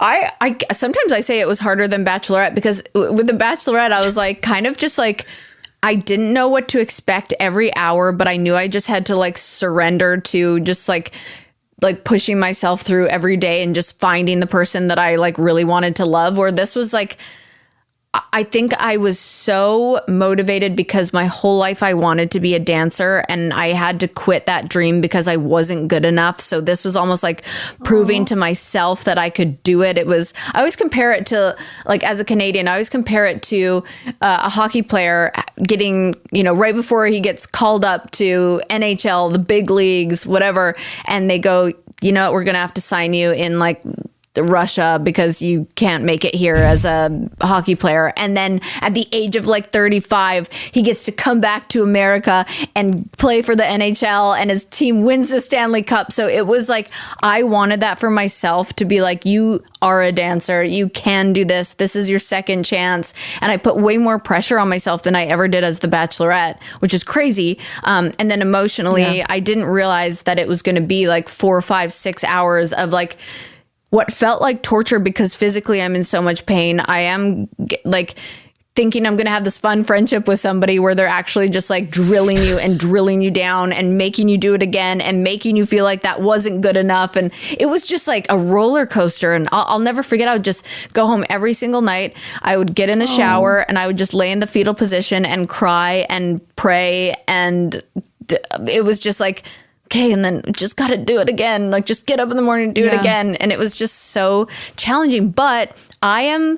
S2: I sometimes I say it was harder than Bachelorette because with the Bachelorette, I was like kind of just like I didn't know what to expect every hour, but I knew I just had to like surrender to just like pushing myself through every day and just finding the person that I like really wanted to love. Where this was like, I think I was so motivated because my whole life I wanted to be a dancer and I had to quit that dream because I wasn't good enough. So this was almost like proving to myself that I could do it. I always compare it to, like, as a Canadian, I always compare it to a hockey player getting, right before he gets called up to NHL, the big leagues, whatever. And they go, we're going to have to sign you in like Russia because you can't make it here as a hockey player. And then at the age of like 35, he gets to come back to America and play for the NHL, and his team wins the Stanley Cup. So it was like, I wanted that for myself to be like, you are a dancer. You can do this. This is your second chance. And I put way more pressure on myself than I ever did as the Bachelorette, which is crazy. And then emotionally, I didn't realize that it was going to be like 4, 5, 6 hours of like what felt like torture, because physically I'm in so much pain. I am like thinking I'm going to have this fun friendship with somebody where they're actually just like drilling you and drilling you down and making you do it again and making you feel like that wasn't good enough. And it was just like a roller coaster. And I'll never forget, I would just go home every single night. I would get in the shower and I would just lay in the fetal position and cry and pray. And it was just like, okay, and then just got to do it again. Like, just get up in the morning and do it again. And it was just so challenging. But I am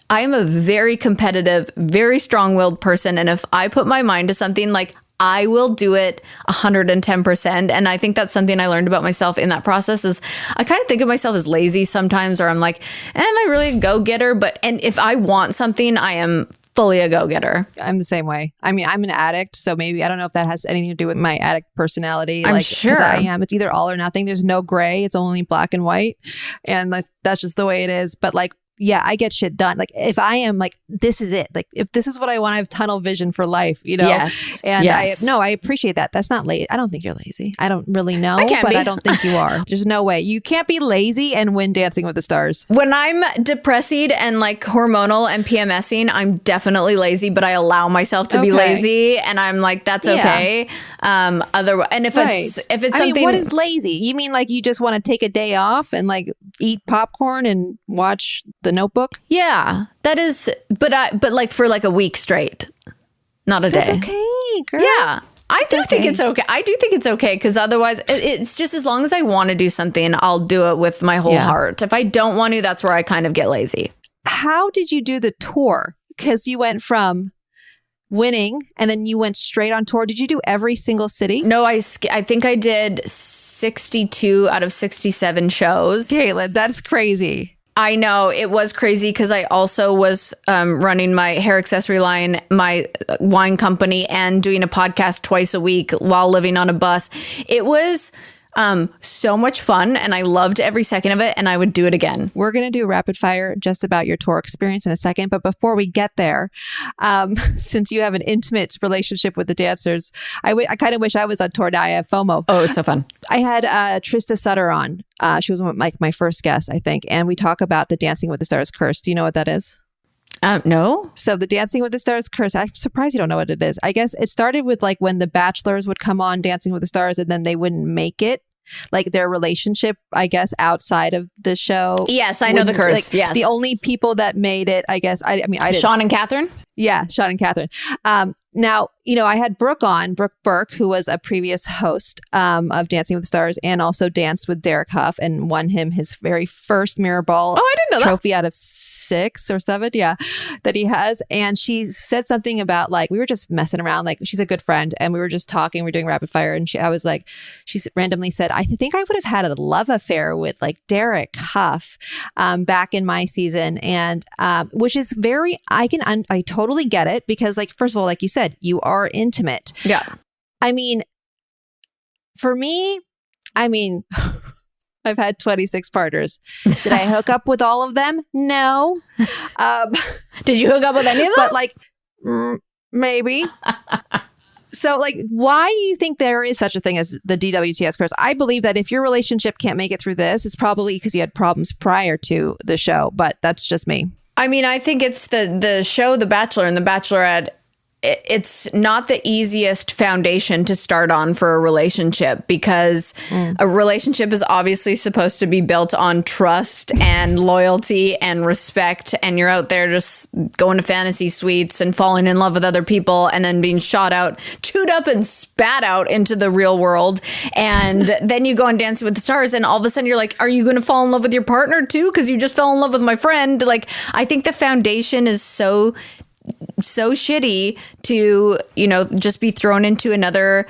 S2: a very competitive, very strong-willed person. And if I put my mind to something, like, I will do it 110%. And I think that's something I learned about myself in that process is I kind of think of myself as lazy sometimes, or I'm like, am I really a go-getter? And if I want something, I am fully a go-getter.
S1: I'm the same way. I mean, I'm an addict, so maybe I don't know if that has anything to do with my addict personality.
S2: I'm
S1: like,
S2: sure
S1: 'cause I am. It's either all or nothing. There's no gray. It's only black and white, and like that's just the way it is. But like, yeah, I get shit done. Like if I am like, this is it. Like if this is what I want, I have tunnel vision for life, you know?
S2: Yes.
S1: And
S2: yes.
S1: I appreciate that. That's not lazy. I don't think you're lazy. I don't really know, but I don't think you are. There's no way. You can't be lazy and win Dancing with the Stars.
S2: When I'm depressed and like hormonal and PMSing, I'm definitely lazy, but I allow myself to be lazy, and I'm like, that's okay. Otherwise, and if it's something, I mean,
S1: what is lazy? You mean like you just want to take a day off and like eat popcorn and watch The Notebook?
S2: Yeah, that is, but like for like a week straight, not a day.
S1: That's okay, girl.
S2: Yeah. I do think it's okay. I do think it's okay, because otherwise it's just, as long as I want to do something, I'll do it with my whole heart. If I don't want to, that's where I kind of get lazy.
S1: How did you do the tour? Because you went from winning and then you went straight on tour. Did you do every single city?
S2: No, I think I did 62 out of 67 shows.
S1: Kaitlyn, that's crazy.
S2: I know, it was crazy, because I also was running my hair accessory line, my wine company, and doing a podcast twice a week while living on a bus. It was so much fun, and I loved every second of it, and I would do it again.
S1: We're going to do rapid fire just about your tour experience in a second. But before we get there, since you have an intimate relationship with the dancers, I kind of wish I was on tour now. I have FOMO.
S2: Oh, it was so fun.
S1: I had Trista Sutter on. She was like my first guest, I think. And we talk about the Dancing with the Stars Curse. Do you know what that is?
S2: No.
S1: So the Dancing with the Stars Curse, I'm surprised you don't know what it is. I guess it started with like when the Bachelors would come on Dancing with the Stars and then they wouldn't make it. Like their relationship, I guess, outside of the show.
S2: Yes, I know the curse.
S1: Like,
S2: yes.
S1: The only people that made it, I guess, I didn't.
S2: Sean and Catherine?
S1: Yeah, Sean and Catherine. Now, I had Brooke on, Brooke Burke, who was a previous host of Dancing with the Stars and also danced with Derek Huff and won him his very first Mirrorball Trophy out of 6 or 7, that he has. And she said something about like, we were just messing around, like she's a good friend, and we were just talking, we were doing rapid fire, and she randomly said, I think I would have had a love affair with like Derek Huff back in my season, and which is very, I totally get it, because like, first of all, like you said, you are intimate.
S2: Yeah.
S1: I mean, for me, I've had 26 partners. Did I hook up with all of them? No.
S2: Did you hook up with any of them?
S1: But like, maybe. So like, why do you think there is such a thing as the DWTS Curse? I believe that if your relationship can't make it through this, it's probably because you had problems prior to the show, but that's just me.
S2: I mean, I think it's the show, The Bachelor and The Bachelorette, it's not the easiest foundation to start on for a relationship, because a relationship is obviously supposed to be built on trust and loyalty and respect. And you're out there just going to fantasy suites and falling in love with other people and then being shot out, chewed up and spat out into the real world. And then you go on Dancing with the Stars and all of a sudden you're like, are you going to fall in love with your partner too? Because you just fell in love with my friend. Like, I think the foundation is so shitty to, just be thrown into another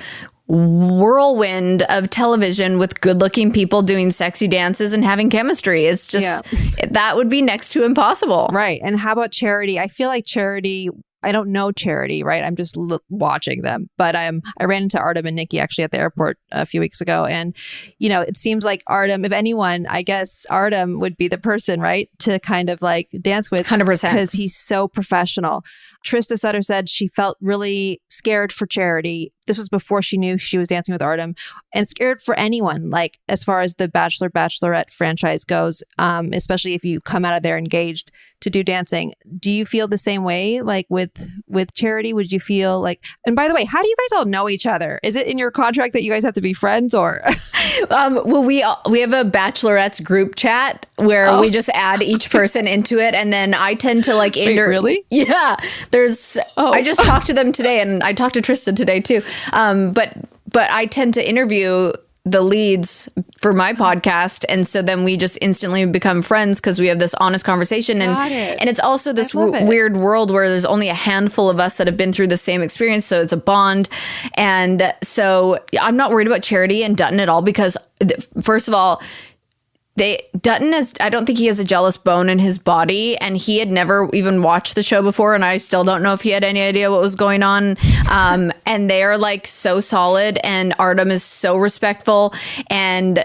S2: whirlwind of television with good-looking people doing sexy dances and having chemistry. It's just, that would be next to impossible.
S1: Right. And how about Charity? I feel like Charity, I don't know Charity, right? I'm just watching them. But I ran into Artem and Nikki actually at the airport a few weeks ago. And, you know, it seems like Artem, if anyone, I guess Artem would be the person, right? To kind of like dance with.
S2: 100%.
S1: Because he's so professional. Trista Sutter said she felt really scared for Charity. This was before she knew she was dancing with Artem, and scared for anyone, like as far as the Bachelor, Bachelorette franchise goes, especially if you come out of there engaged to do dancing. Do you feel the same way, like with Charity? Would you feel like, and by the way, how do you guys all know each other? Is it in your contract that you guys have to be friends, or?
S2: Well, we have a Bachelorette's group chat where we just add each person into it. And then I tend to like,
S1: Wait, really?
S2: Yeah. I just talked to them today, and I talked to Tristan today too. But I tend to interview the leads for my podcast, and so then we just instantly become friends because we have this honest conversation. And it's also this weird world where there's only a handful of us that have been through the same experience, so it's a bond. And so I'm not worried about Charity and Dutton at all, because first of all, I don't think he has a jealous bone in his body, and he had never even watched the show before, and I still don't know if he had any idea what was going on. And they are like so solid, and Artem is so respectful, and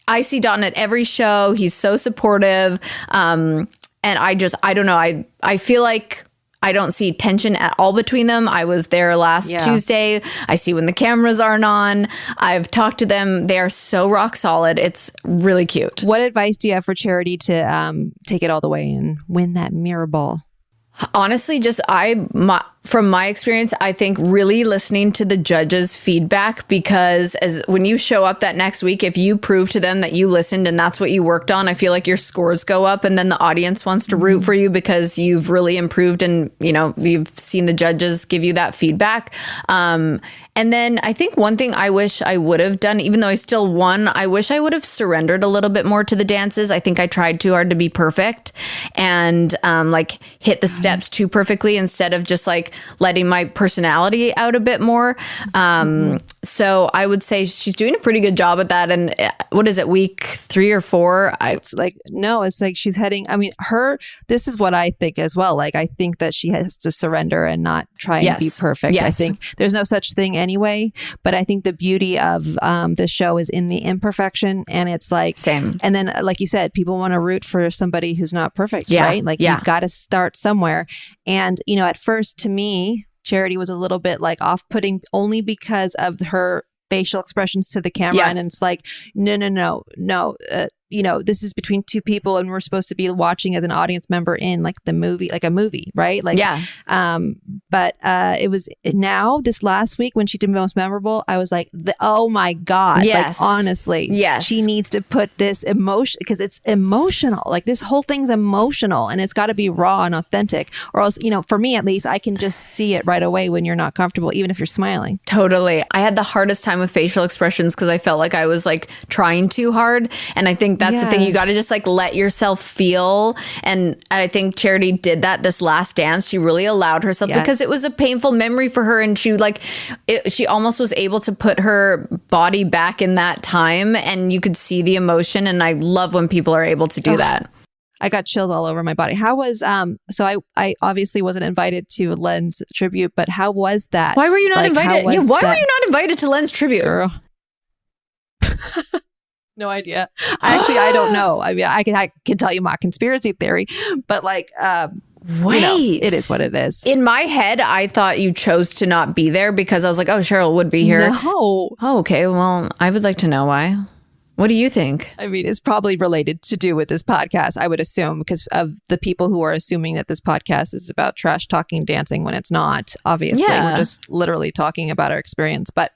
S2: I see Dotton at every show. He's so supportive. And I don't know. I feel like I don't see tension at all between them. I was there last Tuesday. I see when the cameras aren't on. I've talked to them. They are so rock solid. It's really cute.
S1: What advice do you have for Charity to take it all the way and win that Mirrorball?
S2: Honestly, from my experience, I think really listening to the judges' feedback, because when you show up that next week, if you prove to them that you listened and that's what you worked on, I feel like your scores go up, and then the audience wants to root for you because you've really improved, and you've seen the judges give you that feedback. And then I think one thing I wish I would have done, even though I still won, I wish I would have surrendered a little bit more to the dances. I think I tried too hard to be perfect and hit the steps too perfectly instead of just like letting my personality out a bit more. So I would say she's doing a pretty good job at that. And what is it, week 3 or 4?
S1: It's like she's heading, this is what I think as well. Like, I think that she has to surrender and not try and be perfect.
S2: Yes.
S1: I think there's no such thing anyway, but I think the beauty of the show is in the imperfection, and it's like,
S2: same.
S1: And then like you said, people want to root for somebody who's not perfect, right? Like you've got to start somewhere. And, at first to me, Charity was a little bit like off-putting only because of her facial expressions to the camera. And it's like, no. This is between two people, and we're supposed to be watching as an audience member in like the movie, like a movie, right? Like, but it was now this last week when she did Most Memorable, I was like, oh my God.
S2: Yes.
S1: Like, honestly, she needs to put this emotion, because it's emotional. Like, this whole thing's emotional, and it's got to be raw and authentic, or else, for me at least, I can just see it right away when you're not comfortable, even if you're smiling.
S2: Totally. I had the hardest time with facial expressions because I felt like I was like trying too hard. And I think that's the thing. You got to just like let yourself feel. And I think Charity did that this last dance. She really allowed herself, because it was a painful memory for her. And she almost was able to put her body back in that time, and you could see the emotion. And I love when people are able to do that.
S1: I got chills all over my body. How was, so I obviously wasn't invited to Len's tribute, but how was that?
S2: Why were you not invited? Why were you not invited to Len's tribute?
S1: Girl. No idea. I don't know. I mean, I can tell you my conspiracy theory, but like,
S2: wait,
S1: it is what it is.
S2: In my head, I thought you chose to not be there because I was like, oh, Cheryl would be here.
S1: No.
S2: Oh, okay. Well, I would like to know why. What do you think?
S1: I mean, it's probably related to do with this podcast, I would assume, because of the people who are assuming that this podcast is about trash talking dancing when it's not. Obviously, we're just literally talking about our experience. But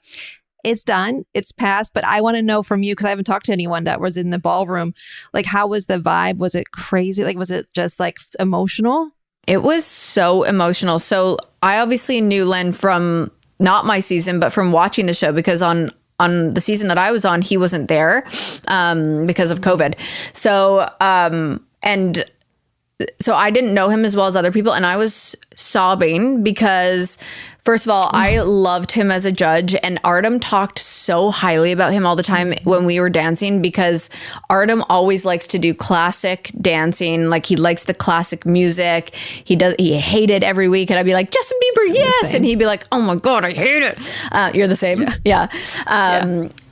S1: it's done. It's passed. But I want to know from you, because I haven't talked to anyone that was in the ballroom. Like, how was the vibe? Was it crazy? Like, was it just like emotional?
S2: It was so emotional. So I obviously knew Len from not my season, but from watching the show, because on the season that I was on, he wasn't there because of COVID. So, and so I didn't know him as well as other people, and I was sobbing because, first of all, I loved him as a judge, and Artem talked so highly about him all the time when we were dancing, because Artem always likes to do classic dancing. Like, he likes the classic music. He hated every week, and I'd be like, Justin Bieber, yes, and he'd be like, oh my God, I hate it. You're the same, yeah.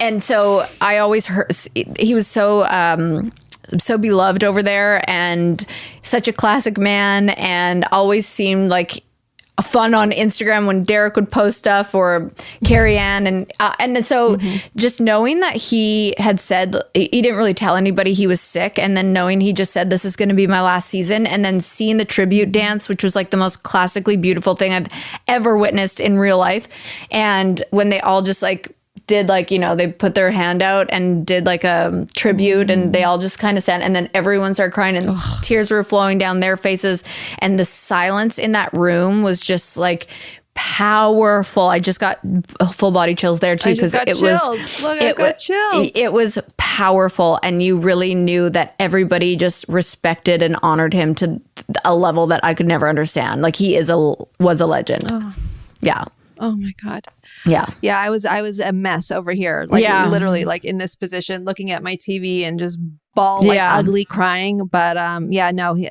S2: And so I always heard he was so beloved over there, and such a classic man, and always seemed like fun on Instagram when Derek would post stuff, or Carrie Ann, and so just knowing that he had said, he didn't really tell anybody he was sick, and then knowing he just said, this is going to be my last season, and then seeing the tribute dance, which was like the most classically beautiful thing I've ever witnessed in real life. And when they all just like did, like, you know, they put their hand out and did like a tribute, and they all just kind of sat, and then everyone started crying, and tears were flowing down their faces, and the silence in that room was just like powerful. I just got full body chills there too, because it was powerful, and you really knew that everybody just respected and honored him to a level that I could never understand. Like, he was a legend. Yeah.
S1: Oh my God.
S2: Yeah.
S1: Yeah. I was a mess over here. Like, literally, like, in this position, looking at my TV and just like ugly crying. But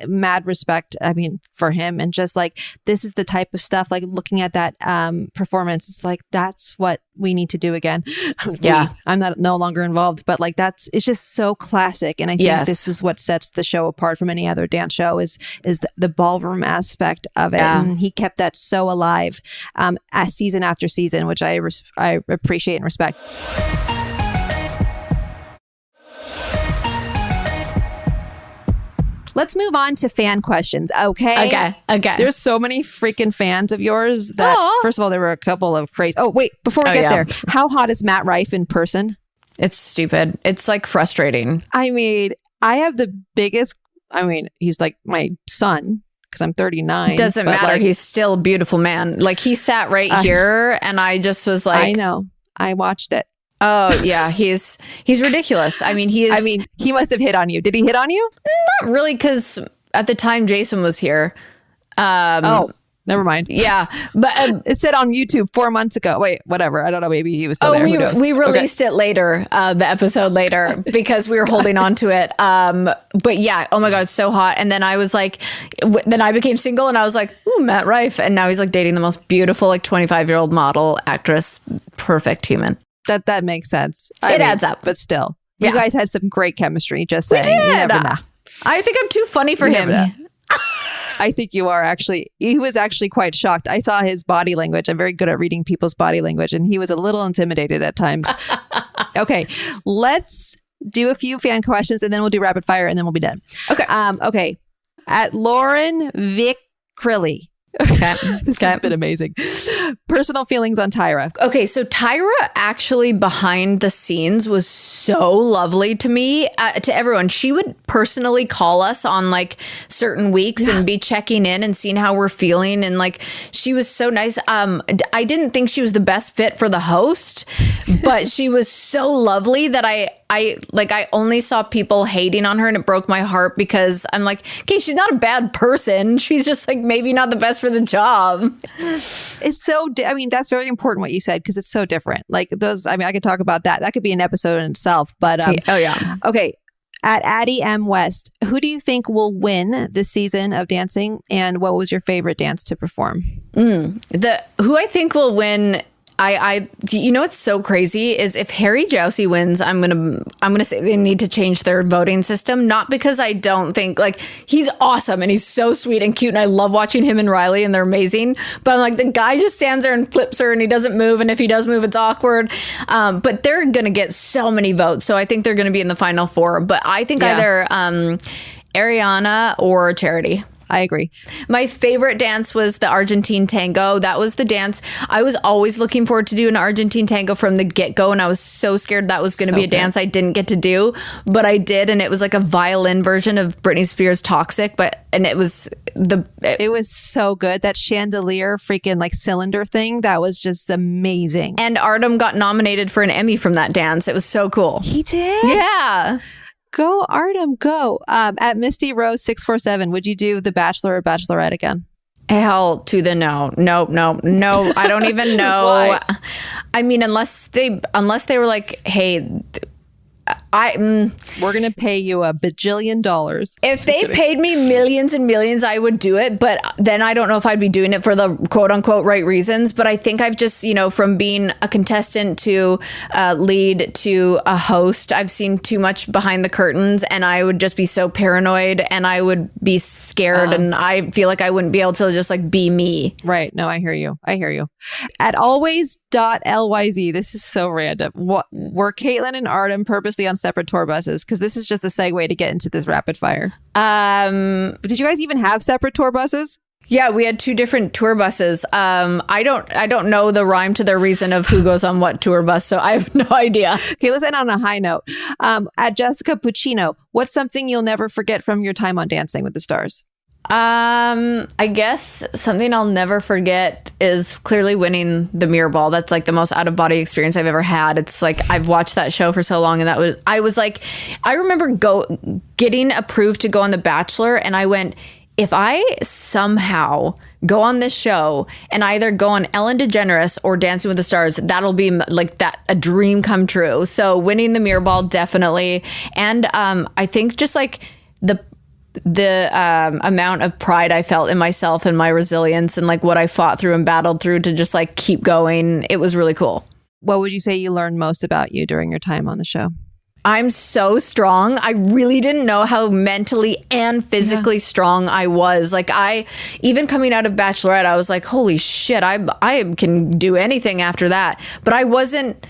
S1: mad respect, I mean, for him. And just like, this is the type of stuff, like, looking at that performance, it's like, that's what we need to do again. I'm no longer involved, but like, it's just so classic. And I think this is what sets the show apart from any other dance show is the ballroom aspect of it. And he kept that so alive season after season, which I appreciate and respect. Let's move on to fan questions, okay?
S2: Okay.
S1: There's so many freaking fans of yours that, first of all, there were a couple of crazy... Oh, wait, before we get there, how hot is Matt Rife in person?
S2: It's stupid. It's, like, frustrating.
S1: I mean, I have the biggest... I mean, he's like my son, because I'm 39.
S2: Doesn't matter. Like, he's still a beautiful man. Like, he sat right here, and I just was like...
S1: I know. I watched it.
S2: Oh yeah, he's ridiculous. I mean,
S1: he must have hit on you. Did he hit on you?
S2: Not really, because at the time Jason was here.
S1: Never mind.
S2: Yeah, but
S1: it said on YouTube 4 months ago. Wait, whatever. I don't know. Maybe he was still there. Who knows?
S2: We released it later, the episode later, because we were holding on to it. But yeah, oh my God, it's so hot. And then I was like, then I became single, and I was like, ooh, Matt Rife, and now he's like dating the most beautiful, like, 25-year-old model actress, perfect human.
S1: That makes sense.
S2: It adds up.
S1: But still, you guys had some great chemistry, just saying.
S2: We did.
S1: You never know.
S2: I think I'm too funny for him.
S1: I think you are, actually. He was actually quite shocked. I saw his body language. I'm very good at reading people's body language, and he was a little intimidated at times. Okay, let's do a few fan questions, and then we'll do rapid fire, and then we'll be done.
S2: Okay.
S1: Okay. At Lauren Vic Crilly. Okay. This has been amazing. Personal feelings on Tyra.
S2: Okay, so Tyra actually behind the scenes was so lovely to me, to everyone. She would personally call us on like certain weeks and be checking in and seeing how we're feeling. And like, she was so nice. I didn't think she was the best fit for the host, but she was so lovely that I only saw people hating on her, and it broke my heart, because I'm like, okay, she's not a bad person. She's just like maybe not the best for the job.
S1: It's so, I mean, that's very important what you said, because it's so different. Like those, I mean, I could talk about that. That could be an episode in itself, but okay. At Addie M. West, who do you think will win this season of dancing, and what was your favorite dance to perform?
S2: Who I think will win, you know what's so crazy is if Harry Jousey wins, I'm gonna say they need to change their voting system. Not because I don't think, like, he's awesome and he's so sweet and cute, and I love watching him and Riley, and they're amazing. But I'm like, the guy just stands there and flips her, and he doesn't move, and if he does move, it's awkward. But they're gonna get so many votes, so I think they're gonna be in the final four. But I think either Ariana or Charity.
S1: I agree.
S2: My favorite dance was the Argentine tango. That was the dance I was always looking forward to do, an Argentine tango from the get-go, and I was so scared that was going to be a dance I didn't get to do, but I did, and it was like a violin version of Britney Spears' Toxic, it was
S1: so good. That chandelier freaking like cylinder thing, that was just amazing.
S2: And Artem got nominated for an Emmy from that dance. It was so cool.
S1: He did?
S2: Yeah.
S1: Go, Artem, go. At Misty Rose 647, would you do The Bachelor or Bachelorette again?
S2: Hell to the no. No. I don't even know.
S1: Why?
S2: I mean, unless they were like, hey,
S1: we're going to pay you $1 bajillion.
S2: If they paid me millions and millions, I would do it. But then I don't know if I'd be doing it for the quote unquote right reasons. But I think I've just, from being a contestant to lead to a host, I've seen too much behind the curtains, and I would just be so paranoid, and I would be scared, and I feel like I wouldn't be able to just like be me.
S1: Right. No, I hear you. At always.lyz, this is so random. Were Kaitlyn and Artem purposely on separate tour buses? Because this is just a segue to get into this rapid fire. Did you guys even have separate tour buses?
S2: Yeah, we had 2 different tour buses. I don't know the rhyme to their reason of who goes on what tour bus, so I have no idea.
S1: Okay, let's end on a high note. At Jessica Puccino, what's something you'll never forget from your time on Dancing with the Stars?
S2: I guess something I'll never forget is clearly winning the Mirrorball. That's like the most out of body experience I've ever had. It's like I've watched that show for so long, and I remember getting approved to go on The Bachelor, and I went, if I somehow go on this show and either go on Ellen DeGeneres or Dancing with the Stars, that'll be like that a dream come true. So winning the Mirrorball, definitely. And I think just like the amount of pride I felt in myself and my resilience and like what I fought through and battled through to just like keep going. It was really cool.
S1: What would you say you learned most about you during your time on the show?
S2: I'm so strong. I really didn't know how mentally and physically strong I was. Like even coming out of Bachelorette, I was like, holy shit, I can do anything after that. But I wasn't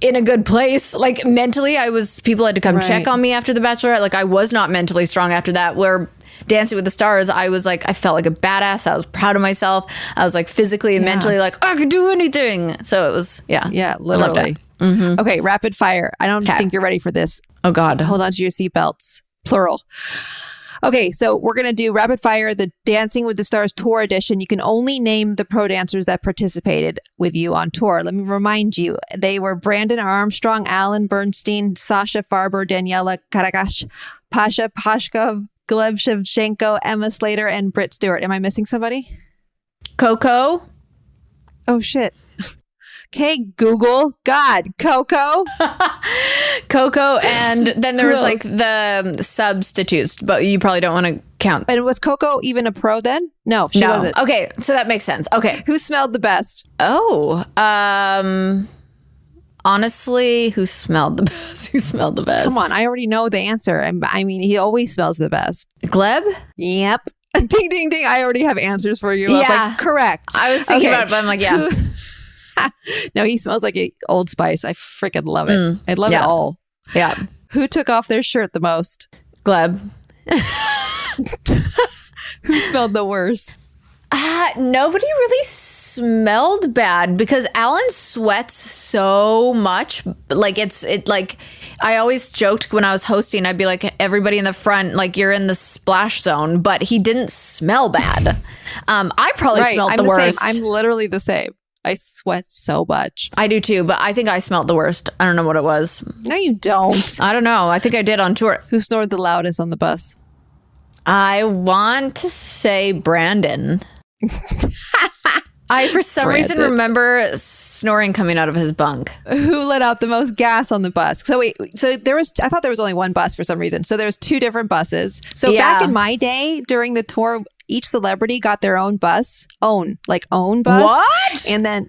S2: in a good place. Like mentally, people had to come check on me after the Bachelorette. Like I was not mentally strong after that. Where Dancing with the Stars, I was like, I felt like a badass. I was proud of myself. I was like physically and mentally like, I could do anything. So it was, yeah,
S1: literally. Mm-hmm. Okay, rapid fire. I don't think you're ready for this.
S2: Oh God.
S1: Hold on to your seatbelts. Plural. Okay, so we're going to do rapid fire, the Dancing with the Stars tour edition. You can only name the pro dancers that participated with you on tour. Let me remind you, they were Brandon Armstrong, Alan Bersten, Sasha Farber, Daniela Karakash, Pasha Pashkov, Gleb Savchenko, Emma Slater, and Britt Stewart. Am I missing somebody?
S2: Coco.
S1: Oh, shit. Okay, Google. God, Coco.
S2: Coco, and then there was like the substitutes, but you probably don't want to count.
S1: And was Coco even a pro then? No, she wasn't.
S2: Okay, so that makes sense. Okay.
S1: Who smelled the best?
S2: Oh, honestly, who smelled the best? Who smelled the best?
S1: Come on, I already know the answer. I mean, he always smells the best.
S2: Gleb?
S1: Yep. Ding, ding, ding. I already have answers for you.
S2: Yeah.
S1: I was like, correct.
S2: I was thinking about it, but I'm like, yeah.
S1: No, he smells like Old Spice. I freaking love it. I love it all.
S2: Yeah.
S1: Who took off their shirt the most?
S2: Gleb.
S1: Who smelled the worst?
S2: Nobody really smelled bad because Allan sweats so much. Like I always joked when I was hosting, I'd be like, everybody in the front, like you're in the splash zone, but he didn't smell bad. I probably smelled the worst.
S1: Same. I'm literally the same. I sweat so much.
S2: I do too, but I think I smelled the worst. I don't know what it was.
S1: No, you don't.
S2: I don't know. I think I did on tour.
S1: Who snored the loudest on the bus?
S2: I want to say Brandon. I, for some reason, remember snoring coming out of his bunk.
S1: Who let out the most gas on the bus? So wait, I thought there was only one bus for some reason. So there's 2 different buses. So back in my day, during the tour, each celebrity got their own bus. Own bus.
S2: What?
S1: And then,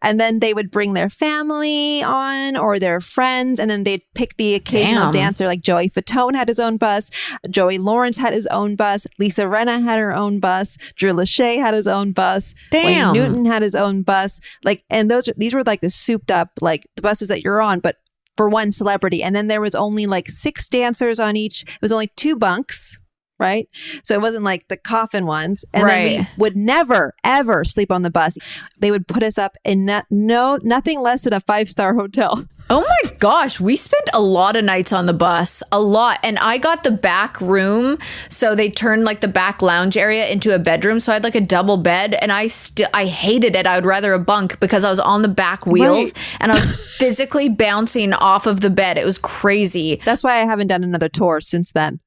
S1: and then they would bring their family on or their friends, and then they'd pick the occasional dancer. Like Joey Fatone had his own bus. Joey Lawrence had his own bus. Lisa Rinna had her own bus. Drew Lachey had his own bus. Wayne Newton had his own bus. Like, and these were like the souped up, like the buses that you're on, but for one celebrity. And then there was only like 6 dancers on each. It was only 2 bunks. Right. So it wasn't like the coffin ones. And then we would never, ever sleep on the bus. They would put us up in nothing less than a 5-star hotel.
S2: Oh my gosh, we spent a lot of nights on the bus, a lot. And I got the back room. So they turned like the back lounge area into a bedroom. So I had like a double bed and I hated it. I would rather a bunk because I was on the back wheels and I was physically bouncing off of the bed. It was crazy.
S1: That's why I haven't done another tour since then.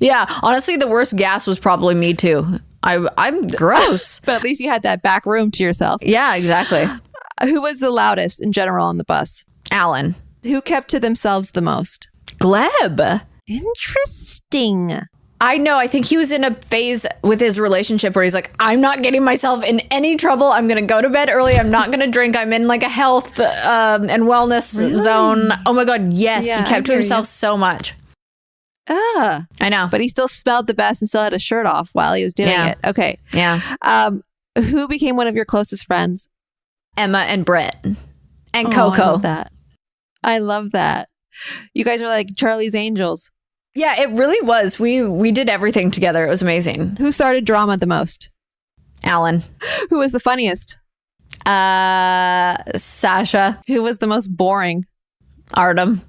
S2: Yeah, honestly, the worst gas was probably me too. I'm gross.
S1: But at least you had that back room to yourself.
S2: Yeah, exactly.
S1: Who was the loudest in general on the bus?
S2: Alan.
S1: Who kept to themselves the most?
S2: Gleb.
S1: Interesting.
S2: I know. I think he was in a phase with his relationship where he's like, I'm not getting myself in any trouble. I'm going to go to bed early. I'm not going to drink. I'm in like a health and wellness zone. Oh my God. Yes.
S1: Yeah,
S2: he kept to himself so much.
S1: I
S2: know.
S1: But he still smelled the best and still had a shirt off while he was doing it. Okay.
S2: Yeah.
S1: Who became one of your closest friends?
S2: Emma and Brett and Coco.
S1: I love that. I love that. You guys were like Charlie's Angels.
S2: Yeah, it really was. We did everything together. It was amazing.
S1: Who started drama the most?
S2: Alan.
S1: Who was the funniest?
S2: Sasha.
S1: Who was the most boring?
S2: Artem.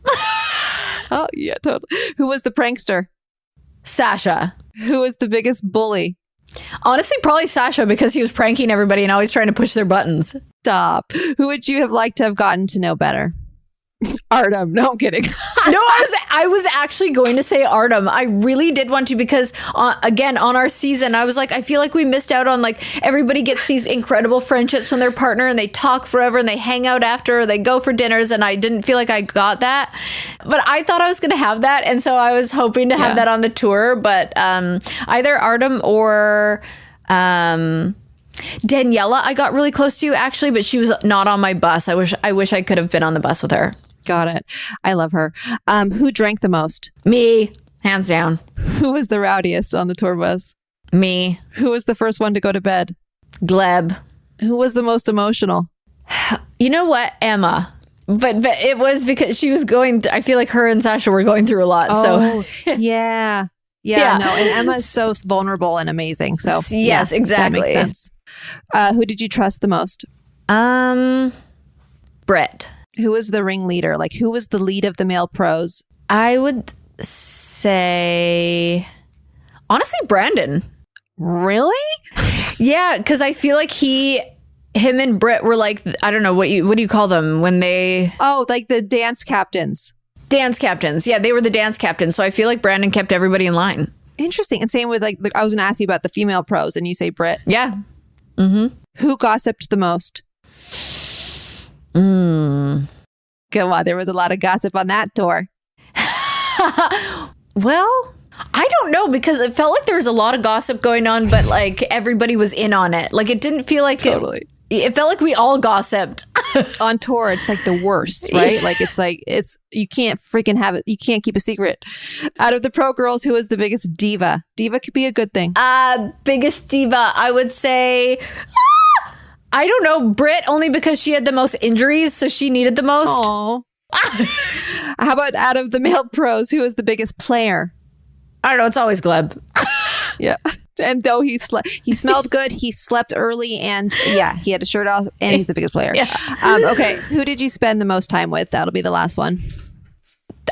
S1: Oh, yeah, totally. Who was the prankster?
S2: Sasha.
S1: Who was the biggest bully?
S2: Honestly, probably Sasha because he was pranking everybody and always trying to push their buttons.
S1: Stop. Who would you have liked to have gotten to know better? Artem. No, I'm kidding.
S2: No, I was actually going to say Artem. I really did want to because, again, on our season, I was like, I feel like we missed out on like everybody gets these incredible friendships from their partner and they talk forever and they hang out after or they go for dinners. And I didn't feel like I got that. But I thought I was going to have that. And so I was hoping to have that on the tour. But either Artem or Daniela, I got really close to actually, but she was not on my bus. I wish I could have been on the bus with her.
S1: Got it. I love her. Who drank the most?
S2: Me, hands down.
S1: Who was the rowdiest on the tour bus?
S2: Me.
S1: Who was the first one to go to bed?
S2: Gleb.
S1: Who was the most emotional?
S2: You know what? Emma. But it was because she was I feel like her and Sasha were going through a lot.
S1: Oh, so yeah. Yeah, no. And Emma is so vulnerable and amazing. So
S2: yes, exactly.
S1: That makes sense. Who did you trust the most?
S2: Brett.
S1: Who was the ringleader? Like, who was the lead of the male pros?
S2: I would say, honestly, Brandon.
S1: Really?
S2: Yeah, because I feel like him and Britt were like, I don't know, what do you call them when they...
S1: Oh, like the dance captains.
S2: Dance captains. Yeah, they were the dance captains. So I feel like Brandon kept everybody in line.
S1: Interesting. And same with like, I was going to ask you about the female pros and you say Britt.
S2: Yeah. Mm-hmm.
S1: Who gossiped the most? Come on, there was a lot of gossip on that tour.
S2: Well, I don't know because it felt like there was a lot of gossip going on, but like everybody was in on it. Like it didn't feel like it felt like we all gossiped.
S1: On tour, it's like the worst, right? Like you can't freaking have it. You can't keep a secret. Out of the pro girls, who was the biggest diva? Diva could be a good thing.
S2: Biggest diva, I would say. I don't know, Britt, only because she had the most injuries, so she needed the most.
S1: Oh. How about out of the male pros, who was the biggest player?
S2: I don't know. It's always Gleb.
S1: Yeah. And though he smelled good, he slept early, and he had a shirt off, and he's the biggest player.
S2: Yeah.
S1: Okay. Who did you spend the most time with? That'll be the last one.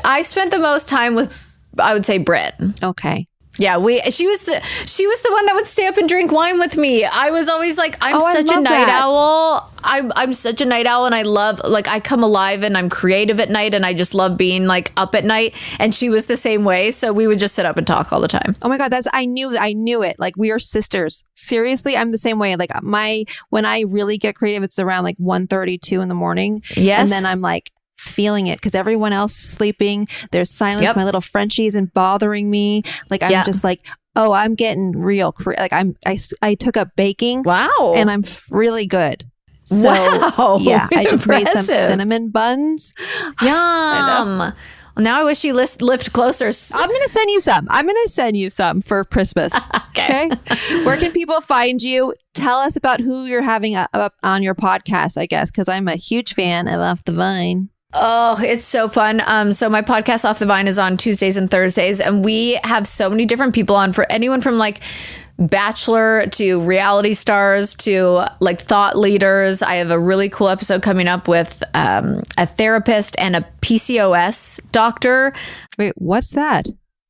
S2: I spent the most time with, I would say, Britt.
S1: Okay.
S2: Yeah, she was the one that would stay up and drink wine with me. I was always like, I'm such a night owl. I'm such a night owl, and I love, like, I come alive and I'm creative at night, and I just love being like up at night. And she was the same way, so we would just sit up and talk all the time.
S1: Oh my God, I knew it. Like, we are sisters. Seriously, I'm the same way. Like when I really get creative, it's around like 1:30, 2 in the morning.
S2: Yes,
S1: and then I'm like feeling it because everyone else is sleeping. There's silence. Yep. My little Frenchie isn't bothering me. Like I'm just like, oh, I'm getting real. Like I took up baking.
S2: Wow,
S1: and I'm really good. So yeah, I just made some cinnamon buns.
S2: Yum. Well, now I wish you lived closer.
S1: I'm going to send you some for Christmas. Okay. Where can people find you? Tell us about who you're having up on your podcast, I guess, because I'm a huge fan of Off the Vine.
S2: Oh, it's so fun. So my podcast Off the Vine is on Tuesdays and Thursdays, and we have so many different people on, for anyone from like Bachelor to reality stars to like thought leaders. I have a really cool episode coming up with a therapist and a PCOS doctor.
S1: Wait, what's that?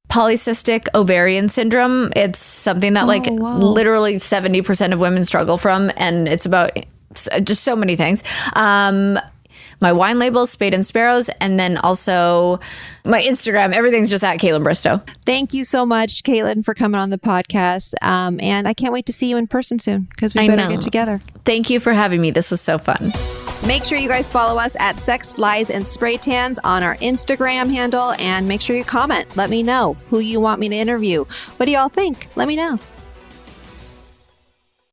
S2: Polycystic ovarian syndrome. It's something that literally 70% of women struggle from. And it's about just so many things. My wine label, Spade and Sparrows, and then also my Instagram. Everything's just at Kaitlyn Bristowe.
S1: Thank you so much, Kaitlyn, for coming on the podcast. And I can't wait to see you in person soon because we better get together.
S2: Thank you for having me. This was so fun.
S1: Make sure you guys follow us at Sex, Lies, and Spray Tans on our Instagram handle, and make sure you comment. Let me know who you want me to interview. What do y'all think? Let me know.